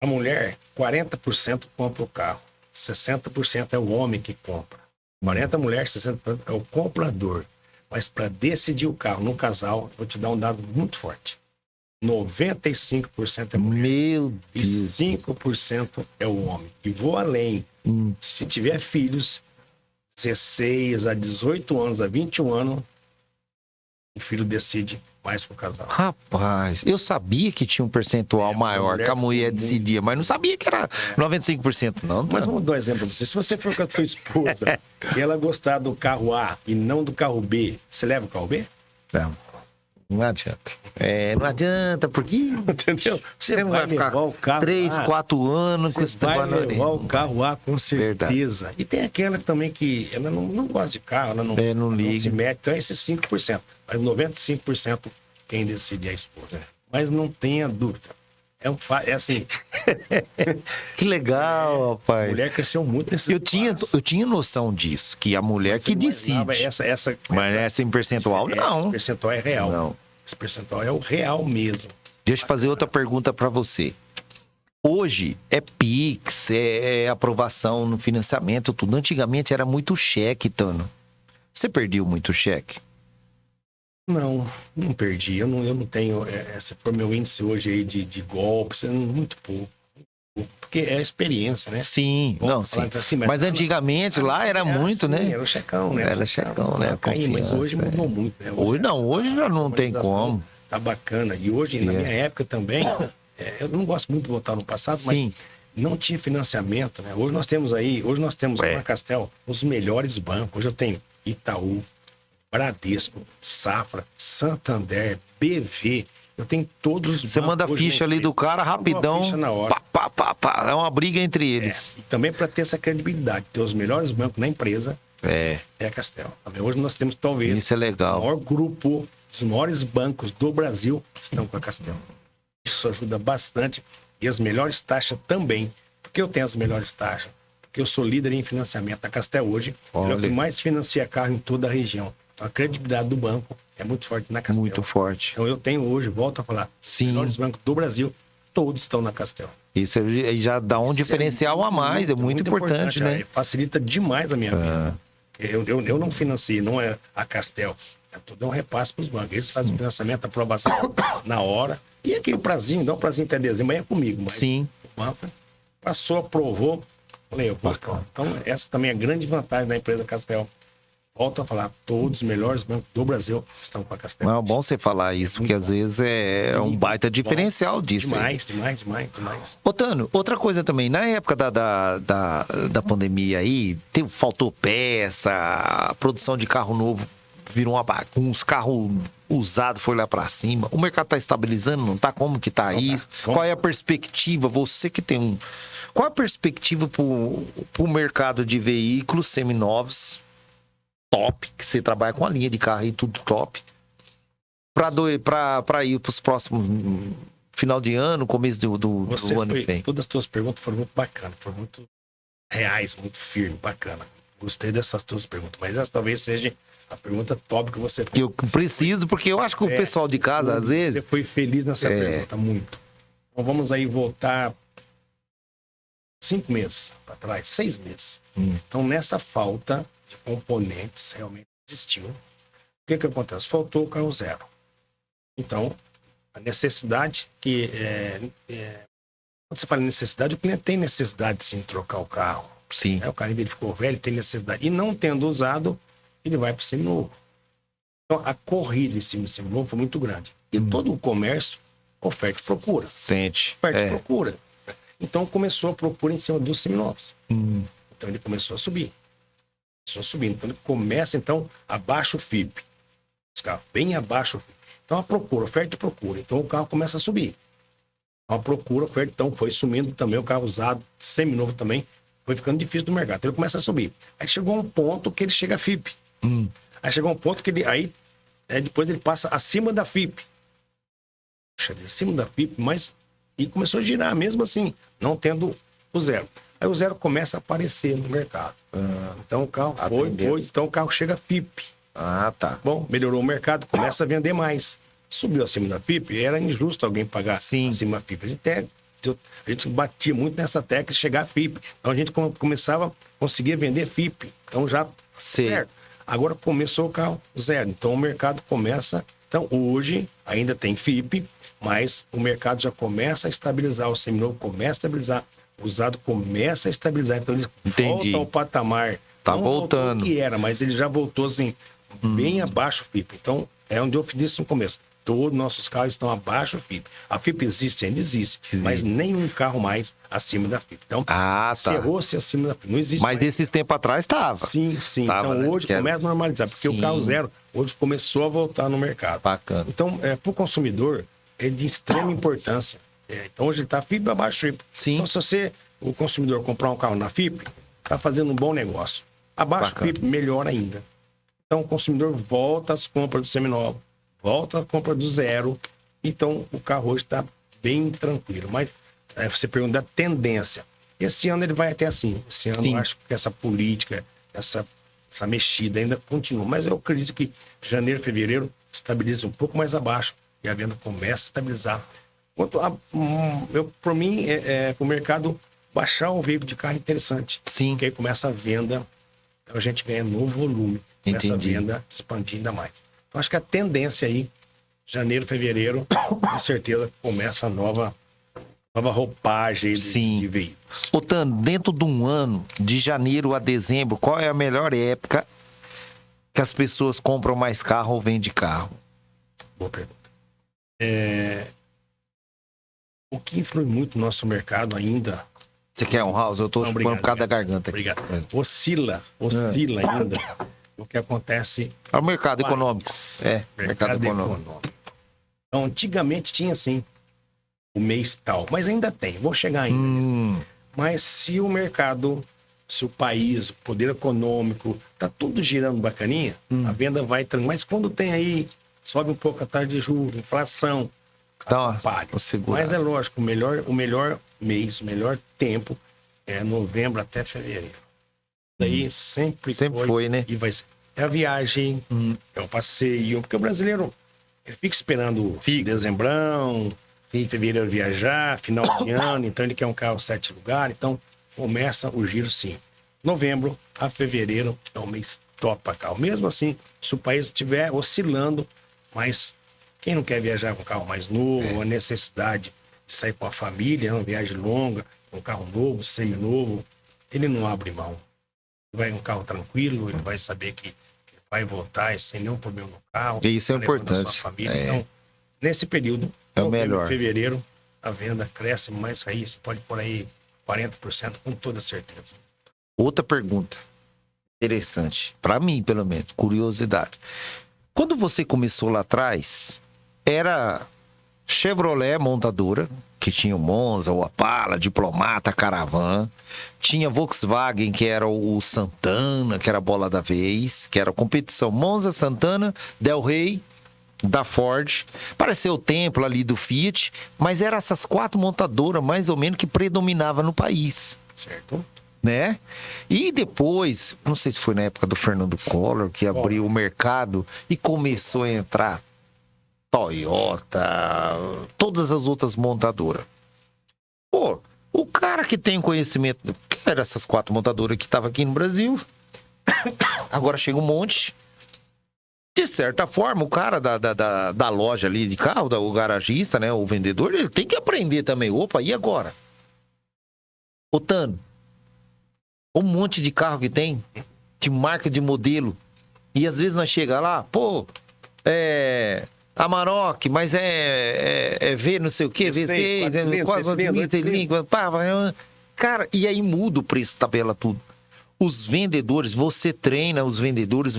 a mulher, 40% compra o carro, 60% é o homem que compra. 40% mulher, 60% é o comprador. Mas para decidir o carro no casal, eu vou te dar um dado muito forte. 95% é mulher. Meu Deus. E 5% é o homem. E vou além. Se tiver filhos, 16 a 18 anos, a 21 anos, o filho decide mais pro casal. Rapaz, eu sabia que tinha um percentual maior que a mulher decidia, mas não sabia que era 95%, não. Mas vamos dar um exemplo pra você. Se você for com a sua esposa e ela gostar do carro A e não do carro B, você leva o carro B? Não adianta. Não adianta, porque entendeu? Você não vai ficar o carro 3, 4 anos com esse vai levar o carro A com certeza. Verdade. E tem aquela também que ela não gosta de carro, ela não se mete. Então é esses 5%. Mas 95% quem decide é a esposa. Mas não tenha dúvida. É assim. Que legal, rapaz. A mulher cresceu muito nesse eu tinha noção disso, que a mulher que decide. Mas essa em percentual, não. Esse percentual é real. Não. Esse percentual é o real mesmo. Deixa eu fazer outra pergunta para você. Hoje é Pix, é aprovação no financiamento, tudo. Antigamente era muito cheque, Tano. Você perdeu muito cheque? Não perdi. Eu não tenho. Se for meu índice hoje aí de golpes, muito pouco. Porque é experiência, né? Sim, sim. Assim, mas antigamente lá era muito, assim, né? Era o checão, né? Era checão, né? Mas hoje mudou muito, né? Hoje já não tem como. Tá bacana. E hoje, na minha época também, eu não gosto muito de voltar no passado, mas não tinha financiamento, né? Hoje nós temos na Castel os melhores bancos. Hoje eu tenho Itaú, Bradesco, Safra, Santander, BV. Eu tenho todos os bancos. Você manda a ficha ali do cara rapidão. Ficha na hora. É uma briga entre eles. E também para ter essa credibilidade, ter os melhores bancos na empresa, é a Castel. Hoje nós temos talvez isso é legal. O maior grupo, os maiores bancos do Brasil estão com a Castel. Isso ajuda bastante. E as melhores taxas também. Porque eu tenho as melhores taxas. Porque eu sou líder em financiamento. A Castel hoje é o que mais financia carro em toda a região. Então, a credibilidade do banco é muito forte na Castel. Muito forte. Então eu tenho hoje, volto a falar, os melhores bancos do Brasil, todos estão na Castel. Isso já dá um diferencial a mais, é muito importante, né? Facilita demais a minha vida. Eu não financio, não é a Castel. É um repasse para os bancos. Eles fazem o financiamento, aprovação na hora. E aquele prazinho, dá um prazinho até dezembro, aí é comigo. Mas sim. O banco Passou, aprovou. Falei, eu vou. Então, essa também é a grande vantagem da empresa Castel. Volto a falar, todos os melhores bancos do Brasil estão com a Castel. Não é bom você falar isso, porque às vezes é um baita diferencial disso. Demais. Ô, Tano, outra coisa também, na época da pandemia aí, faltou peça, a produção de carro novo virou uma bagunça, carro usado foi lá pra cima, o mercado tá estabilizando, não tá? Como que tá isso? Qual é a perspectiva? Você que tem Qual a perspectiva pro mercado de veículos seminovos top, que você trabalha com a linha de carro e tudo top, para ir para os próximos final de ano, começo do ano que vem? Todas as tuas perguntas foram muito bacanas, foram muito reais, muito firme, bacana. Gostei dessas tuas perguntas, mas essa talvez seja a pergunta top que você que eu preciso, porque eu acho que o pessoal de casa, às vezes... Você foi feliz nessa pergunta, muito. Então vamos aí voltar 5 meses para trás, 6 meses. Então nessa falta de componentes realmente existiu. O que acontece? Faltou o carro zero. Então, a necessidade que... quando você fala necessidade, o cliente tem necessidade sim de trocar o carro. Sim. O carro dele ficou velho, tem necessidade. E não tendo usado, ele vai para o seminovo. Então, a corrida em cima do seminovo foi muito grande. E todo o comércio, oferta e procura. Sente. Oferta e procura. Então, começou a procura em cima dos seminovos. Então, ele começou a subir. Então, ele começa, então, abaixo o FIPE. Os carros bem abaixo o FIPE. Então, a procura, oferta e procura. Então, o carro começa a subir. Então, a procura, oferta, então, foi sumindo também. O carro usado, seminovo também, foi ficando difícil no mercado. Então, ele começa a subir. Aí chegou um ponto que ele chega a FIPE. Aí chegou um ponto que ele... Aí, depois ele passa acima da FIPE. Puxa, acima da FIPE, mas... E começou a girar, mesmo assim, não tendo o zero. Aí o zero começa a aparecer no mercado. Então o carro então o carro chega a FIPE. Tá. Bom, melhorou o mercado, começa a vender mais. Subiu acima da FIPE, era injusto alguém pagar acima da FIPE. A gente batia muito nessa tecla de chegar a FIPE. Então a gente começava a conseguir vender FIPE. Então já certo. Agora começou o carro zero. Então o mercado começa... Então hoje ainda tem FIPE, mas o mercado já começa a estabilizar, o seminovo começa a estabilizar, o usado começa a estabilizar, então ele volta ao patamar. Tá voltando. O que era, mas ele já voltou assim, bem abaixo do FIPE. Então, é onde eu disse no começo, todos nossos carros estão abaixo do FIPE. A FIPE existe, ainda existe, mas nenhum carro mais acima da FIPE. Então, cerrou-se acima da FIPE, não existe mas mais. Esses tempos atrás estava. Sim. Tava, então, hoje começa a normalizar, porque o carro zero, hoje começou a voltar no mercado. Bacana. Então, para o consumidor, é de extrema importância. Então, hoje ele está FIPE abaixo do FIPE. Sim. Então, se o consumidor comprar um carro na FIPE, está fazendo um bom negócio. Abaixo do FIPE, melhor ainda. Então, o consumidor volta às compras do seminovo, volta à compra do zero. Então, o carro hoje está bem tranquilo. Mas você pergunta da tendência. Esse ano ele vai até assim. Esse ano eu acho que essa política, essa mexida ainda continua. Mas eu acredito que janeiro, fevereiro estabiliza um pouco mais abaixo. E a venda começa a estabilizar. Por mim, o mercado baixar o veículo de carro é interessante. Sim. Porque aí começa a venda, então a gente ganha no volume. Começa a venda expandir ainda mais. Então, acho que a tendência aí, janeiro, fevereiro, com certeza começa a nova roupagem de veículos. Tano, dentro de um ano, de janeiro a dezembro, qual é a melhor época que as pessoas compram mais carro ou vendem carro? Boa pergunta. O que influi muito no nosso mercado ainda... Você quer um house? Eu tô chupando por causa da garganta aqui. Obrigado. Oscila ainda o que acontece... É o mercado econômico. Mercado econômico. Então, antigamente tinha assim, o mês tal, mas ainda tem, vou chegar ainda nisso. Mas se o mercado, se o país, o poder econômico, tá tudo girando bacaninha, a venda vai... Mas quando tem aí... Sobe um pouco a taxa de juros, inflação. Mas é lógico, o melhor mês, o melhor tempo é novembro até fevereiro. Daí sempre foi, né? E vai ser. É a viagem, é o passeio. Porque o brasileiro, ele fica esperando dezembrão, fevereiro viajar, final de ano. Então ele quer um carro 7 lugares. Então começa o giro sim. Novembro a fevereiro é um mês top para carro. Mesmo assim, se o país estiver oscilando, mas quem não quer viajar com um carro mais novo, a necessidade de sair com a família, uma viagem longa, um carro novo, seminovo, ele não abre mão. Vai um carro tranquilo, ele vai saber que vai voltar sem nenhum problema no carro. E isso é importante. Sua família. Então, nesse período, é o melhor. Em fevereiro, a venda cresce mais aí, você pode pôr aí 40% com toda certeza. Outra pergunta interessante, para mim pelo menos, curiosidade. Quando você começou lá atrás, era Chevrolet montadora, que tinha o Monza, o Opala, Diplomata, Caravan. Tinha Volkswagen, que era o Santana, que era a bola da vez, que era a competição Monza, Santana, Del Rey, da Ford. Pareceu o Templo ali do Fiat, mas eram essas 4 montadoras, mais ou menos, que predominavam no país. Certo. Né? E depois, não sei se foi na época do Fernando Collor, que abriu o mercado e começou a entrar Toyota, todas as outras montadoras. Pô, o cara que tem conhecimento, que era essas 4 montadoras que estavam aqui no Brasil, agora chega um monte. De certa forma, o cara da loja ali de carro, o garagista, né, o vendedor, ele tem que aprender também. Opa, e agora? Ô, Tano, um monte de carro que tem, de marca, de modelo, e às vezes nós chega lá, pô, Amarok, mas é V não sei o que, V6, 4 cilindros, cara, e aí muda o preço, tabela tudo. Os vendedores, você treina os vendedores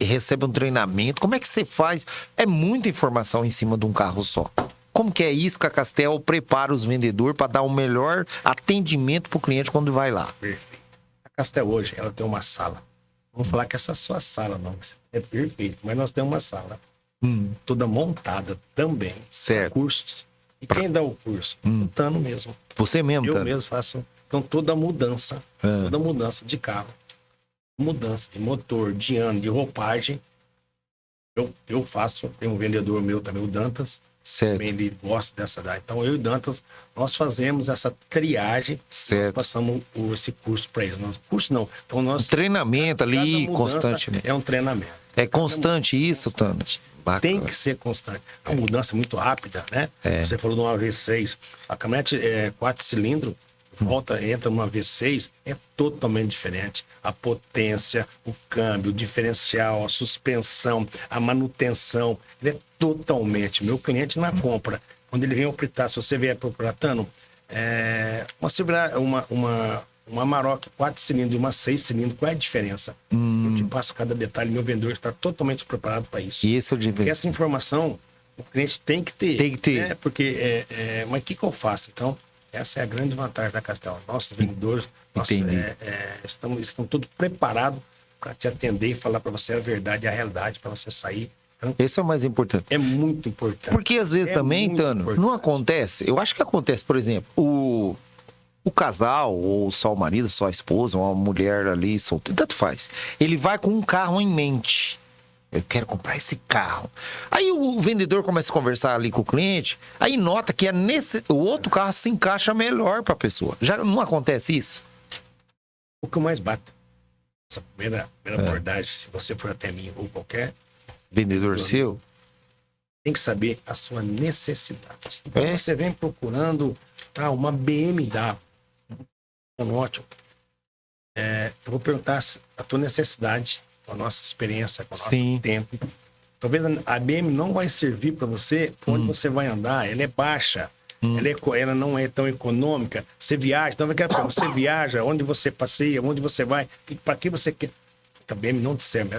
recebem um treinamento, como é que você faz? É muita informação em cima de um carro só. Como que é isso que a Castel prepara os vendedores para dar o melhor atendimento para o cliente quando vai lá? Perfeito. A Castel hoje, ela tem uma sala. Vamos falar que essa é a sua sala, não. É perfeito, mas nós temos uma sala. Toda montada também. Certo. Cursos. E quem dá o curso? O Tano mesmo. Você mesmo, Eu mesmo faço. Então, toda mudança de carro, mudança de motor, de ano, de roupagem, eu faço. Tem um vendedor meu também, o Dantas. Certo. Também ele gosta dessa idade. Então, eu e o Dantas, nós fazemos essa triagem. Certo. Nós passamos esse curso para eles. Nosso curso não. Então, nós... treinamento ali, constantemente. É um treinamento. É constante isso, Tano? Bacana. Tem que ser constante. A mudança é muito rápida, né? Você falou de uma V6. A caminhonete é 4 cilindros, entra numa V6, é totalmente diferente. A potência, o câmbio, o diferencial, a suspensão, a manutenção, ele é totalmente. Meu cliente na compra, quando ele vem optar, se você vier para o Pratano, uma Amarok 4 cilindros e uma 6 cilindros, qual é a diferença? Eu te passo cada detalhe, meu vendedor está totalmente preparado para isso. E esse é o e essa informação o cliente tem que ter. Tem que ter. Né? Porque, mas o que eu faço? Então, essa é a grande vantagem da Castel. Nossos vendedores estão todos preparados para te atender e falar para você a verdade e a realidade, para você sair. Então, esse é o mais importante. É muito importante. Porque às vezes também, Tano, não acontece. Eu acho que acontece, por exemplo, o casal, ou só o marido, só a esposa, uma mulher ali solteira, tanto faz. Ele vai com um carro em mente. Eu quero comprar esse carro. Aí o vendedor começa a conversar ali com o cliente, aí nota que o outro carro se encaixa melhor para a pessoa. Já não acontece isso? O que eu mais bato, essa primeira abordagem, se você for até mim ou qualquer vendedor seu, tem que saber a sua necessidade. Então, você vem procurando uma BMW, ótimo. Eu vou perguntar a tua necessidade, com a nossa experiência, com o nosso tempo. Talvez a BM não vai servir para você onde você vai andar. Ela é baixa, ela não é tão econômica. Você viaja, então você viaja, onde você passeia, onde você vai, para que você quer. A BM não te serve,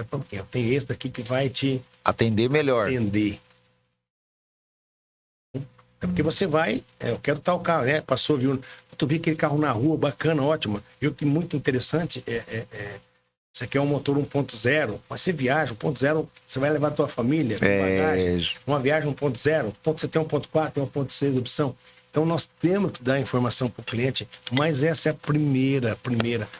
tem esse daqui que vai te atender melhor. Atender. Porque você vai, eu quero tal carro, né? Passou, viu? Tu viu aquele carro na rua, bacana, ótimo. E o que é muito interessante isso aqui é um motor 1.0, mas você viaja 1.0, você vai levar a tua família, bagagem, uma viagem 1.0, então você tem 1.4, tem 1.6 opção. Então nós temos que dar informação para o cliente, mas essa é a primeira.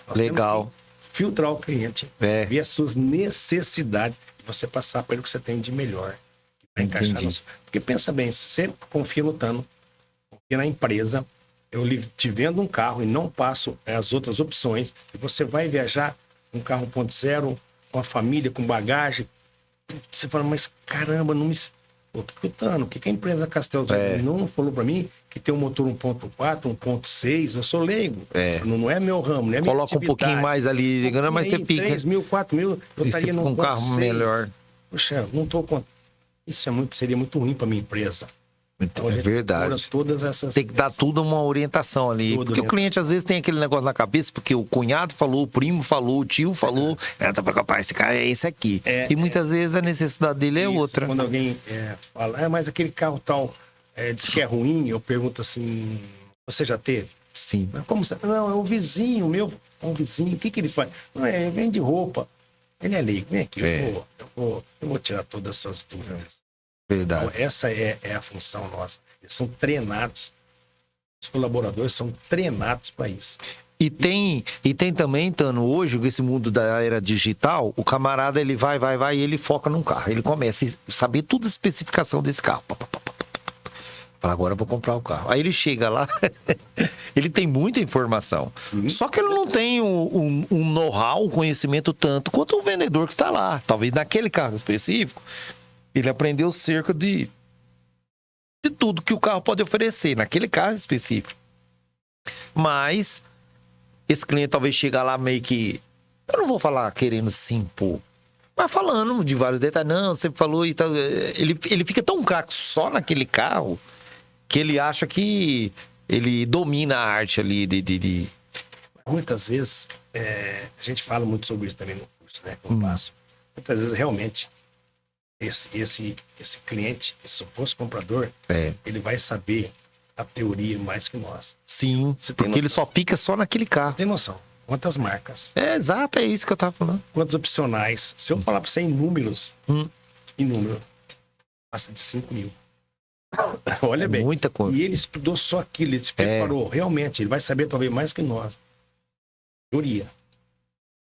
Nós legal. Temos que filtrar o cliente, ver as suas necessidades, e você passar para ele o que você tem de melhor. Para encaixar no... Porque pensa bem, se você confia no Tano, confia na empresa, eu te vendo um carro e não passo as outras opções, e você vai viajar um carro 1.0, com a família, com bagagem, você fala, mas caramba, não me... Tano, o que a empresa Castel não falou para mim, que tem um motor 1.4, 1.6, eu sou leigo. É. Não é meu ramo, não é minha Coloca um pouquinho atividade. mais ali, ligando, mas você fica. 3 mil, 4 mil, eu E você estaria fica num um carro 1.6. melhor. Poxa, não tô com... Isso seria muito ruim para minha empresa. Então, a É gente verdade. procura todas essas... Tem que dar tudo uma orientação ali. Tudo, Porque né? o cliente às vezes tem aquele negócio na cabeça, porque o cunhado falou, o primo falou, o tio falou, tá pra comprar esse carro, é esse aqui. E muitas vezes a necessidade dele é Isso, outra. Quando alguém fala, mas aquele carro tal diz que é ruim, eu pergunto assim, você já teve? Sim. Como você... Não, é um vizinho meu, é um vizinho, o que ele faz? Não, ele vende roupa. Ele é leigo, vem aqui, eu vou tirar todas as suas dúvidas. Verdade. Então, essa é a função nossa. Eles são treinados, os colaboradores são treinados para isso. E tem também, Tano, hoje, com esse mundo da era digital, o camarada, ele vai e ele foca num carro. Ele começa a saber toda a especificação desse carro. Fala, agora eu vou comprar o carro. Aí ele chega lá, ele tem muita informação. Sim. Só que ele não tem um know-how, um conhecimento tanto quanto o vendedor que está lá. Talvez naquele carro específico, ele aprendeu cerca de tudo que o carro pode oferecer, naquele carro específico. Mas esse cliente talvez chegue lá meio que... Eu não vou falar querendo se impor, mas falando de vários detalhes. Não, você falou e tal. Ele fica tão craque só naquele carro que ele acha que ele domina a arte ali de... Muitas vezes, a gente fala muito sobre isso também no curso, né? Que eu passo. Muitas vezes, realmente, esse cliente, esse suposto comprador, ele vai saber a teoria mais que nós. Sim, porque ele só fica só naquele carro. Tem noção? Quantas marcas? Exato, é isso que eu tava falando. Quantos opcionais? Se eu falar para você em número, passa de 5 mil. Olha bem. Muita coisa. E ele estudou só aquilo, ele se preparou. Realmente, ele vai saber talvez mais que nós. Teoria.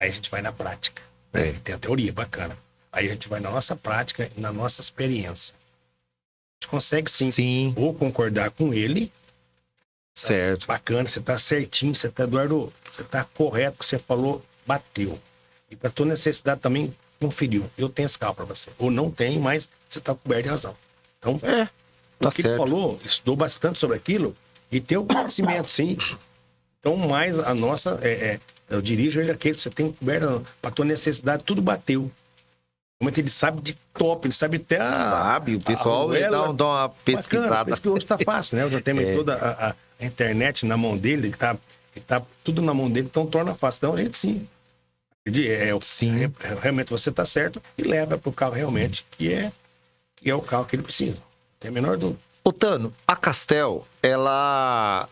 Aí a gente vai na prática. Né? Tem a teoria, bacana. Aí a gente vai na nossa prática e na nossa experiência. A gente consegue sim. Ou concordar com ele. Certo. Bacana, você tá certinho, você tá, Eduardo, você tá correto, o que você falou, bateu. E para tua necessidade também, conferiu. Eu tenho esse carro para você. Ou não tem, mas você tá coberto de razão. Então, tá o que certo. ele falou, estudou bastante sobre aquilo e tem o conhecimento, sim. Então, mais a nossa, eu dirijo ele aquele, você tem coberto para tua necessidade, tudo bateu. Realmente ele sabe de top, ele sabe até Sabe, o pessoal dá uma pesquisada. Bacana, hoje tá fácil, né? Eu já tenho toda a internet na mão dele, ele tá tudo na mão dele, então torna fácil. Então a gente sim. Realmente você tá certo e leva pro carro realmente, que é o carro que ele precisa. Não tem a menor dúvida. Ô, Tano, a Castel, ela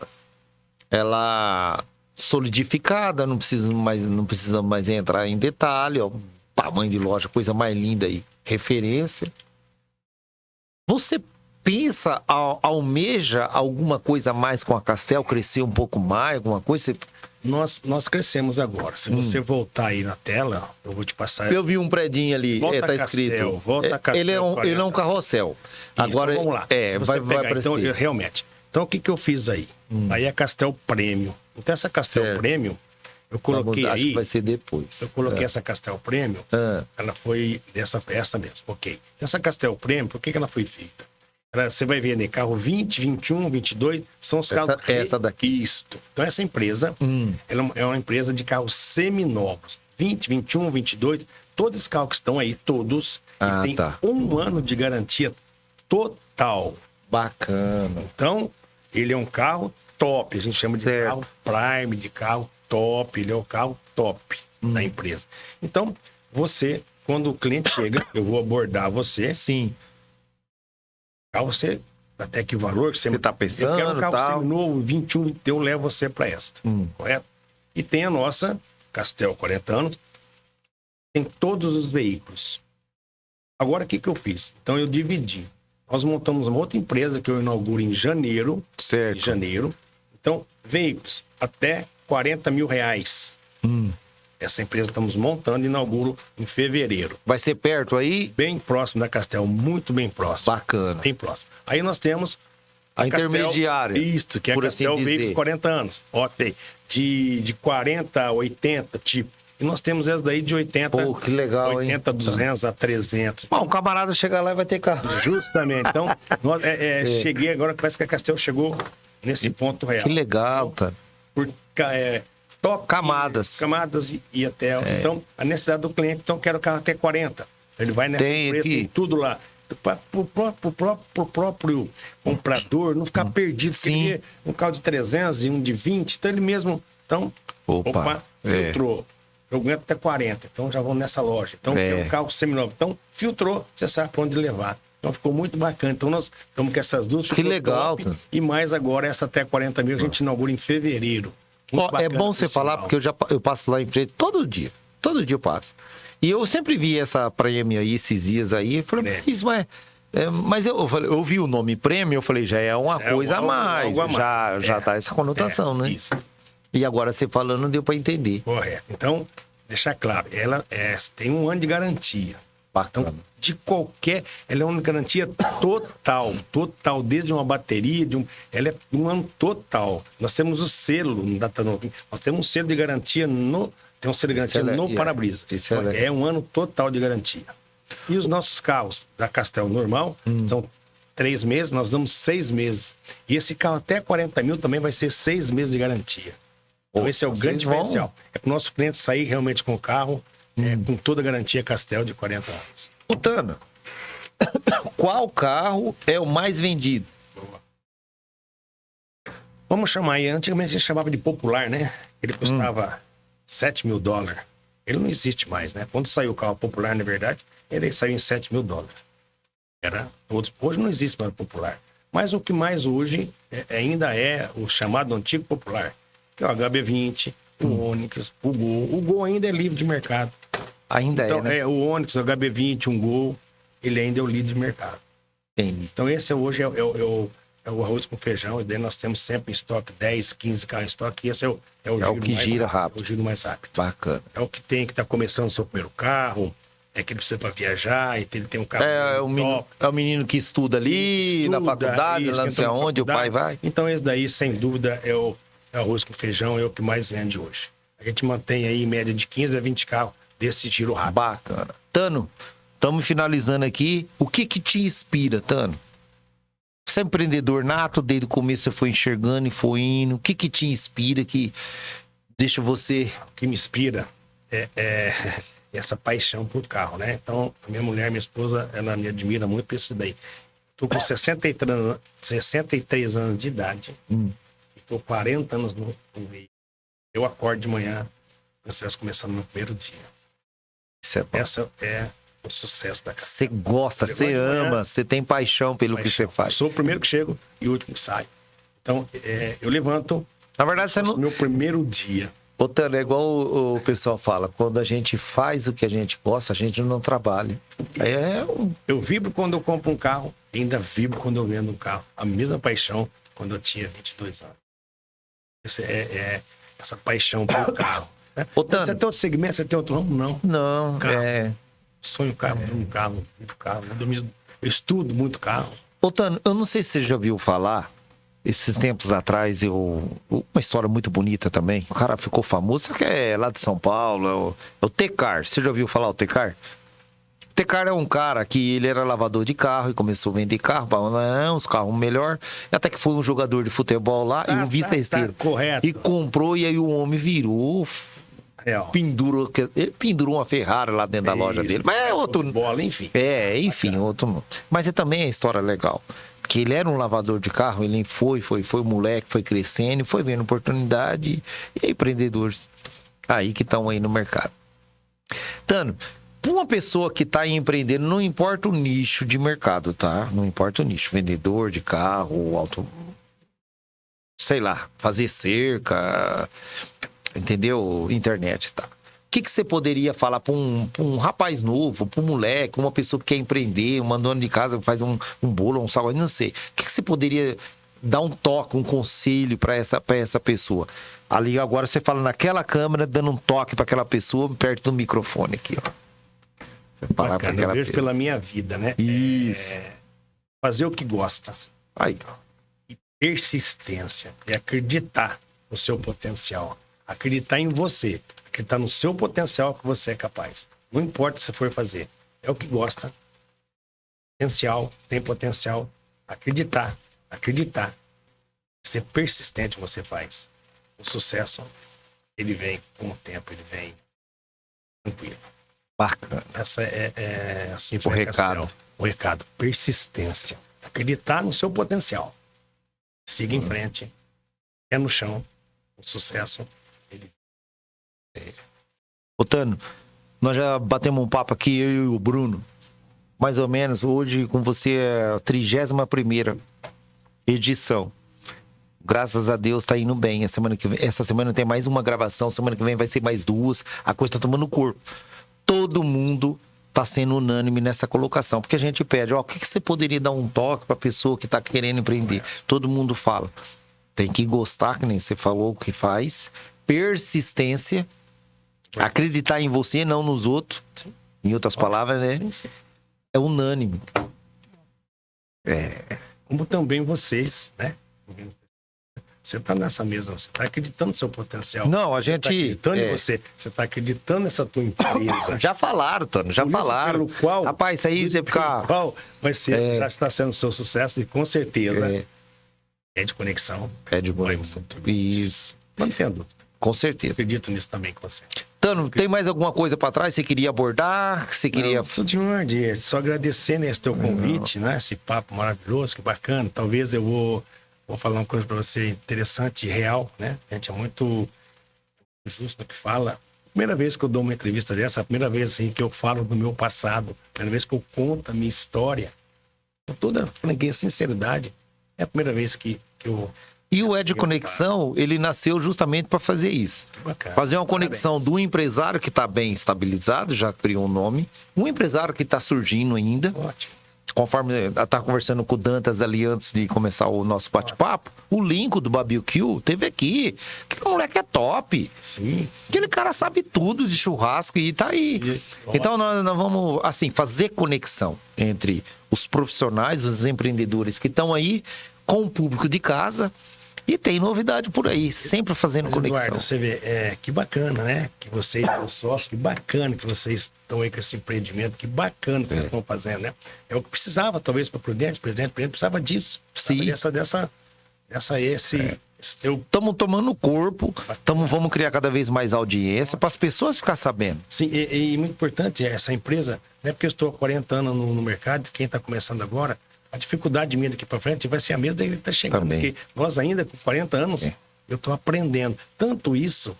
solidificada, não precisa mais entrar em detalhe, ó, tamanho de loja, coisa mais linda aí, referência. Você pensa, almeja alguma coisa a mais com a Castel, crescer um pouco mais, alguma coisa? Nós crescemos agora. Se você voltar aí na tela, eu vou te passar. Eu vi um predinho ali, tá escrito. Volta Castel. Ele é um carrossel. Isso, agora, então vamos lá. vai aparecer. Então, realmente. Então, o que eu fiz aí? Aí é Castel Premium. Então, essa Castel Premium, eu coloquei acho aí... que vai ser depois. Eu coloquei essa Castel Premium, ela foi essa mesmo, ok. Essa Castel Premium, por que ela foi feita? Você vai ver, né, carro 20, 21, 22, são os carros... Essa daqui. Isto. Então, essa empresa, ela é uma empresa de carros seminovos. 20, 21, 22, todos os carros que estão aí, todos, tem 1 ano de garantia total. Bacana. Então, ele é um carro top, a gente chama de carro prime, de carro top, ele é o carro top da empresa. Então, quando o cliente chega, eu vou abordar você. Sim. Você, até que valor que você está pensando, eu quero um carro novo, 21, eu levo você para esta. Correto? E tem a nossa Castel 40 anos, tem todos os veículos. Agora, o que eu fiz? Então, eu dividi. Nós montamos uma outra empresa que eu inauguro em janeiro. Certo. Em janeiro. Então, veículos até R$40 mil. Essa empresa estamos montando e inauguro em fevereiro. Vai ser perto aí? Bem próximo da Castel, muito bem próximo. Bacana. Bem próximo. Aí nós temos a intermediária. Isso, que é a Castel Veículos 40 anos. Ó, tem de 40 a 80, tipo. E nós temos essa daí de 80. Pô, que legal, 80, hein? 200 a 300. Bom, o camarada chegar lá e vai ter carro. Justamente. Então, cheguei agora, parece que a Castel chegou nesse ponto real. Que legal, tá? Por top Camadas. Camadas e até. Então, a necessidade do cliente, então, quero carro até 40. Ele vai nessa empresa, tem tudo lá. Para o próprio comprador não ficar perdido. Sim. Um carro de 300 e um de 20, então ele mesmo. Então, filtrou. Eu aguento até 40, então já vamos nessa loja. Então, tem um carro seminovo. Então, filtrou, você sabe para onde levar. Então, ficou muito bacana. Então, nós estamos com essas duas. Que legal. Top, e mais agora, essa até 40 mil, a gente inaugura em fevereiro. É bom você falar, porque eu passo lá em frente todo dia. Todo dia eu passo. E eu sempre vi essa prêmio aí, esses dias aí. Eu falei, isso mas eu vi o nome prêmio, eu falei, já é uma coisa a mais. Já dá essa conotação, né? Isso. E agora você falando, deu para entender. Correto. Então, deixar claro, ela tem 1 ano de garantia. Bacana. Então, de qualquer... Ela é uma garantia total, desde uma bateria, ela é 1 ano total. Nós temos o selo no Datanovo, nós temos um selo de garantia tem um selo de garantia no para-brisa. É 1 ano total de garantia. E os nossos carros da Castel normal são 3 meses, nós damos 6 meses. E esse carro até 40 mil também vai ser 6 meses de garantia. Então esse é o grande diferencial. É para o nosso cliente sair realmente com o carro com toda a garantia Castel de 40 anos. Tano, qual carro é o mais vendido? Vamos chamar aí, antigamente a gente chamava de popular, né? Ele custava $7 mil. Ele não existe mais, né? Quando saiu o carro popular, na verdade, ele saiu em $7 mil. Hoje não existe mais popular. Mas o que mais hoje ainda é o chamado antigo popular, que é o HB20, o Onix, o Gol. O Gol ainda é livre de mercado. Ainda então, né? O Onix, o HB20, um Gol, ele ainda é o livre de mercado. Entendi. Então esse hoje é o arroz com feijão, e daí nós temos sempre em estoque 10, 15 carros em estoque, e esse é o giro que gira rápido. É o giro mais rápido. Bacana. É o que tem que tá começando o seu primeiro carro, que ele precisa para viajar, e ele tem um carro é o menino que estuda ali, na faculdade, lá não sei aonde, o pai vai. Então esse daí, sem dúvida, é o arroz com feijão, é o que mais vende hoje. A gente mantém aí em média de 15 a 20 carros desse giro rápido. Bacana. Tano, estamos finalizando aqui. O que te inspira, Tano? Você é empreendedor nato, desde o começo você foi enxergando e foi indo. O que te inspira, que deixa você... O que me inspira é essa paixão por carro, né? Então, a minha mulher, minha esposa, ela me admira muito por isso daí. Estou com 63 anos de idade. Estou 40 anos no meio. Eu acordo de manhã, eu estivesse começando no primeiro dia. Essa é o sucesso da casa. Você gosta, você ama, você tem paixão pelo que você faz. Eu sou o primeiro que chego e o último que sai. Então, eu levanto. Na verdade, você não... Meu primeiro dia. Ô, Tano, é igual o pessoal fala, quando a gente faz o que a gente gosta, a gente não trabalha. Eu vibro quando eu compro um carro, e ainda vibro quando eu vendo um carro. A mesma paixão quando eu tinha 22 anos. Essa paixão pelo carro. Né? Ô, Tano, você tem outro segmento, você tem outro ramo? Não. Não, Sonho carro, um carro, muito carro. Eu estudo muito carro. Ô, Tano, eu não sei se você já ouviu falar, esses tempos atrás, uma história muito bonita também. O cara ficou famoso, que é lá de São Paulo, é o Tecar. Você já ouviu falar o Tecar? Tecar é um cara que ele era lavador de carro e começou a vender carro, uns carros melhor, até que foi um jogador de futebol lá e um vista-esteira. Correto. E comprou, e aí o homem virou... Ele pendurou uma Ferrari lá dentro da loja dele. Mas é outro... Bola, enfim. Enfim, outro... Mas também é história legal. Porque ele era um lavador de carro, ele foi moleque, foi crescendo, foi vendo oportunidade e empreendedores aí que estão aí no mercado. Tano, para uma pessoa que está empreendendo, não importa o nicho de mercado, tá? Não importa o nicho, vendedor de carro, sei lá, fazer cerca, entendeu? Internet, tá? O que você poderia falar para um rapaz novo, para um moleque, uma pessoa que quer empreender, uma dona de casa que faz um bolo, um salgado, não sei. O que você poderia dar um toque, um conselho para essa pessoa? Ali agora você fala naquela câmera, dando um toque para aquela pessoa perto do microfone aqui, ó. Você falar para aquela... Eu vejo pela minha vida, né? Isso. Fazer o que gosta. Aí. E persistência. É acreditar no seu potencial. Acreditar em você. Acreditar no seu potencial que você é capaz. Não importa o que você for fazer. É o que gosta. Tem potencial. Acreditar. ser persistente você faz. O sucesso, ele vem com o tempo, ele vem tranquilo. Bacana. Essa é assim, O recado. O recado, persistência. Acreditar no seu potencial. Siga em frente. É no chão. O sucesso, ele... Ô, Tano, nós já batemos um papo aqui, eu e o Bruno. Mais ou menos, hoje com você é a 31ª edição. Graças a Deus tá indo bem. Essa semana tem mais uma gravação, semana que vem vai ser mais 2. A coisa tá tomando corpo. Todo mundo tá sendo unânime nessa colocação. Porque a gente pede, ó, o que você poderia dar um toque pra pessoa que tá querendo empreender? Todo mundo fala. Tem que gostar, que nem você falou o que faz. Persistência. Acreditar em você, não nos outros. Em outras palavras, né? Sim. É unânime. Como também vocês, né? Você tá nessa mesma, você tá acreditando no seu potencial. Não, a Você gente... tá acreditando em você. Você tá acreditando nessa tua empresa. Já falaram, Tano, já falaram. Pelo qual, Rapaz, isso aí deve ficar... qual vai ser, já está sendo o seu sucesso e com certeza é de conexão. É de conexão. Isso. Não entendo. Com certeza. Acredito nisso também com você. Tano, tem mais alguma coisa para trás que você queria abordar? Que você queria... Tudo de ordem. Só agradecer nesse teu convite, né? Esse papo maravilhoso, que bacana. Talvez eu vou falar uma coisa para você interessante e real, né? A gente é muito justo no que fala. Primeira vez que eu dou uma entrevista dessa, a primeira vez assim, que eu falo do meu passado, a primeira vez que eu conto a minha história, com toda franqueza, sinceridade, é a primeira vez que eu... E o Ed Conexão, ele nasceu justamente para fazer isso. Bacana. Fazer uma conexão do empresário que está bem estabilizado, já criou um nome, um empresário que está surgindo ainda. Ótimo. Conforme eu estava conversando com o Dantas ali antes de começar o nosso bate-papo, o Lincoln do Barbecue teve aqui. Aquele moleque é top. Sim. Aquele cara sabe tudo de churrasco e tá aí. Então nós vamos, assim, fazer conexão entre os profissionais, os empreendedores que estão aí com o público de casa. E tem novidade por aí, sempre fazendo conexão. Eduardo, você vê, que bacana, né? Que vocês, os sócios, que bacana que vocês estão aí com esse empreendimento, que bacana que vocês estão fazendo, né? É o que precisava, talvez, para o Prudente precisava disso. Sim. Estamos tomando corpo, vamos criar cada vez mais audiência para as pessoas ficarem sabendo. Sim, e muito importante, essa empresa, não é porque eu estou há 40 anos no mercado, quem está começando agora, a dificuldade minha daqui para frente vai ser a mesma dele que está chegando. Também. Porque nós ainda, com 40 anos, eu estou aprendendo. Tanto isso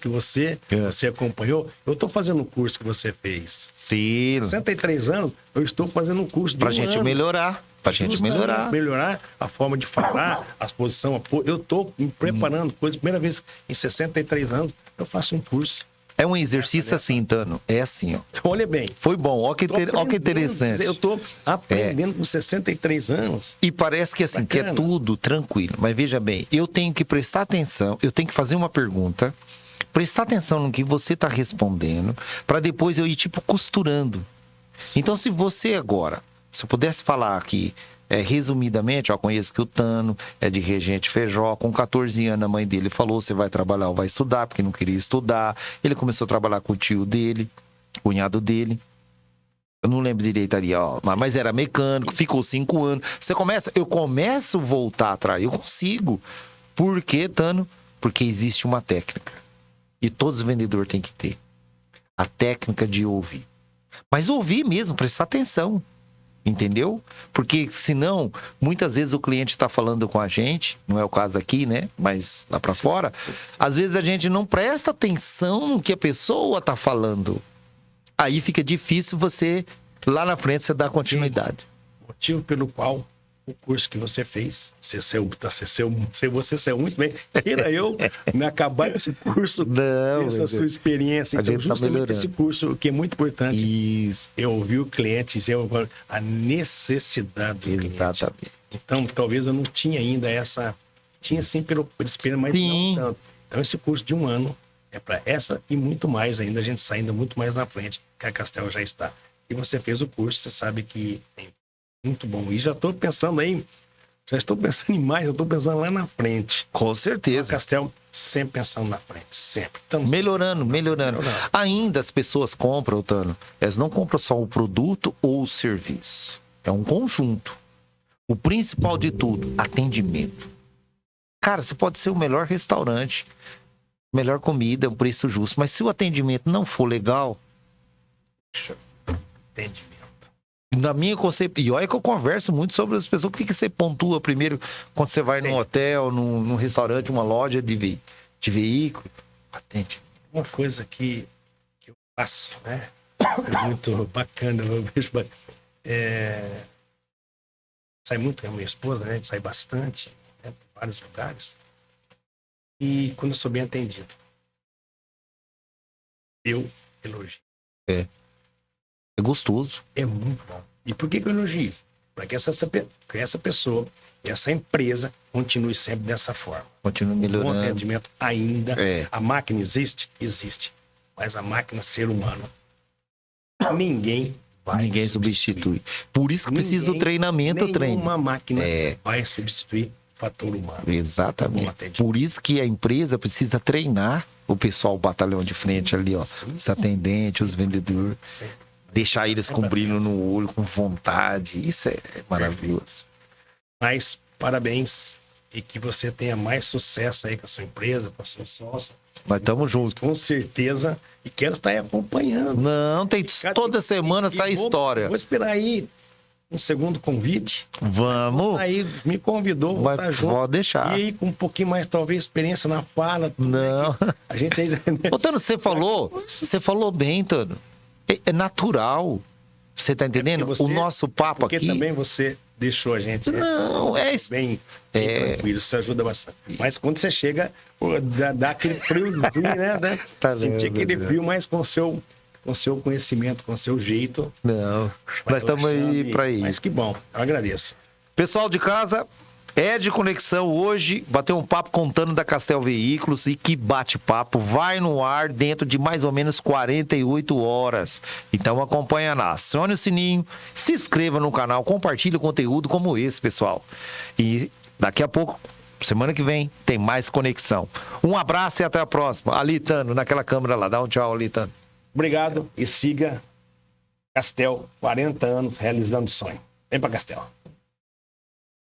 que você acompanhou, eu estou fazendo o curso que você fez. Sim. 63 anos, eu estou fazendo um curso de Pra gente melhorar. Pra gente melhorar. Melhorar a forma de falar, a exposição. Eu estou me preparando coisas. Primeira vez em 63 anos, eu faço um curso. É um exercício assim, Tano. É assim, ó. Então, olha bem. Foi bom. Ó que interessante. Eu estou aprendendo com 63 anos. E parece que assim, que é tudo tranquilo. Mas veja bem, eu tenho que prestar atenção, eu tenho que fazer uma pergunta, prestar atenção no que você está respondendo, para depois eu ir, tipo, costurando. Então, se você agora, se eu pudesse falar aqui, resumidamente, eu conheço que o Tano é de Regente Feijó, com 14 anos a mãe dele falou, você vai trabalhar ou vai estudar, porque não queria estudar. Ele começou a trabalhar com o tio dele, cunhado dele. Eu não lembro direito ali, ó, mas era mecânico, ficou 5 anos. Eu começo a voltar atrás, eu consigo. Por quê, Tano? Porque existe uma técnica. E todos os vendedores têm que ter. A técnica de ouvir. Mas ouvir mesmo, prestar atenção. Entendeu? Porque senão, muitas vezes o cliente está falando com a gente, não é o caso aqui, né? Mas lá para fora, às vezes a gente não presta atenção no que a pessoa está falando. Aí fica difícil você, lá na frente, você dar continuidade. Motivo pelo qual o curso que você fez, você saiu muito bem. Queira eu me acabar esse curso, essa sua experiência. Então, justamente esse curso, que é muito importante, eu ouvi o cliente, a necessidade do cliente. Então, talvez eu não tinha ainda essa... Tinha sim pelo experiência, mas não tanto. Então, esse curso de 1 ano é para essa e muito mais ainda, a gente sai ainda muito mais na frente, que a Castel já está. E você fez o curso, você sabe que tem muito bom. E já estou pensando em mais, já estou pensando lá na frente. Com certeza. A Castel sempre pensando na frente, sempre. Melhorando. Ainda as pessoas compram, Tano, elas não compram só o produto ou o serviço. É um conjunto. O principal de tudo, atendimento. Cara, você pode ser o melhor restaurante, melhor comida, um preço justo, mas se o atendimento não for legal... Entendimento. Na minha concepção, e olha que eu converso muito sobre as pessoas, o que você pontua primeiro quando você vai num hotel, num restaurante, uma loja de veículo? Atende. Uma coisa que eu faço, né? É muito bacana, eu vejo bacana. Sai muito com a minha esposa, né? Sai bastante, né? Para vários lugares. E quando eu sou bem atendido, eu elogio. É gostoso. É muito bom. E por que eu elogio? Para que essa pessoa, essa empresa, continue sempre dessa forma. Continua Um bom melhorando. atendimento ainda. É. A máquina existe? Existe. Mas a máquina ser humano, ninguém vai Ninguém substitui. Por isso que precisa do treinamento, treino. Nenhuma máquina vai substituir o fator humano. Exatamente. Bom atendimento. Por isso que a empresa precisa treinar o pessoal, o batalhão de frente ali, ó. Os atendentes, os vendedores. Sim. Deixar eles com brilho no olho, com vontade. Isso é maravilhoso. Mas parabéns e que você tenha mais sucesso aí com a sua empresa, com o seu sócio. Nós estamos juntos. Com certeza. E quero estar aí acompanhando. Não, tem toda semana sai história. Vou esperar aí um segundo convite. Vamos. Aí me convidou, vou estar junto. Pode deixar. E aí com um pouquinho mais, talvez, experiência na fala. Não. A gente ainda... Ô, Tano, você falou bem, Tano. É natural. Você tá entendendo? O nosso papo porque aqui... Porque também você deixou a gente Não, bem tranquilo, isso ajuda bastante. Mas quando você chega, dá aquele friozinho, né? Tá sentir aquele frio, mas com o seu conhecimento, com o seu jeito. Não, nós estamos aí para isso. Mas que bom, eu agradeço. Pessoal de casa, de Conexão hoje, bateu um papo contando da Castel Veículos e que bate-papo vai no ar dentro de mais ou menos 48 horas. Então acompanha lá, acione o sininho, se inscreva no canal, compartilhe conteúdo como esse, pessoal. E daqui a pouco, semana que vem, tem mais Conexão. Um abraço e até a próxima. Ali, Tano, naquela câmera lá, dá um tchau ali, Tano. Obrigado e siga Castel, 40 anos realizando sonho. Vem pra Castel.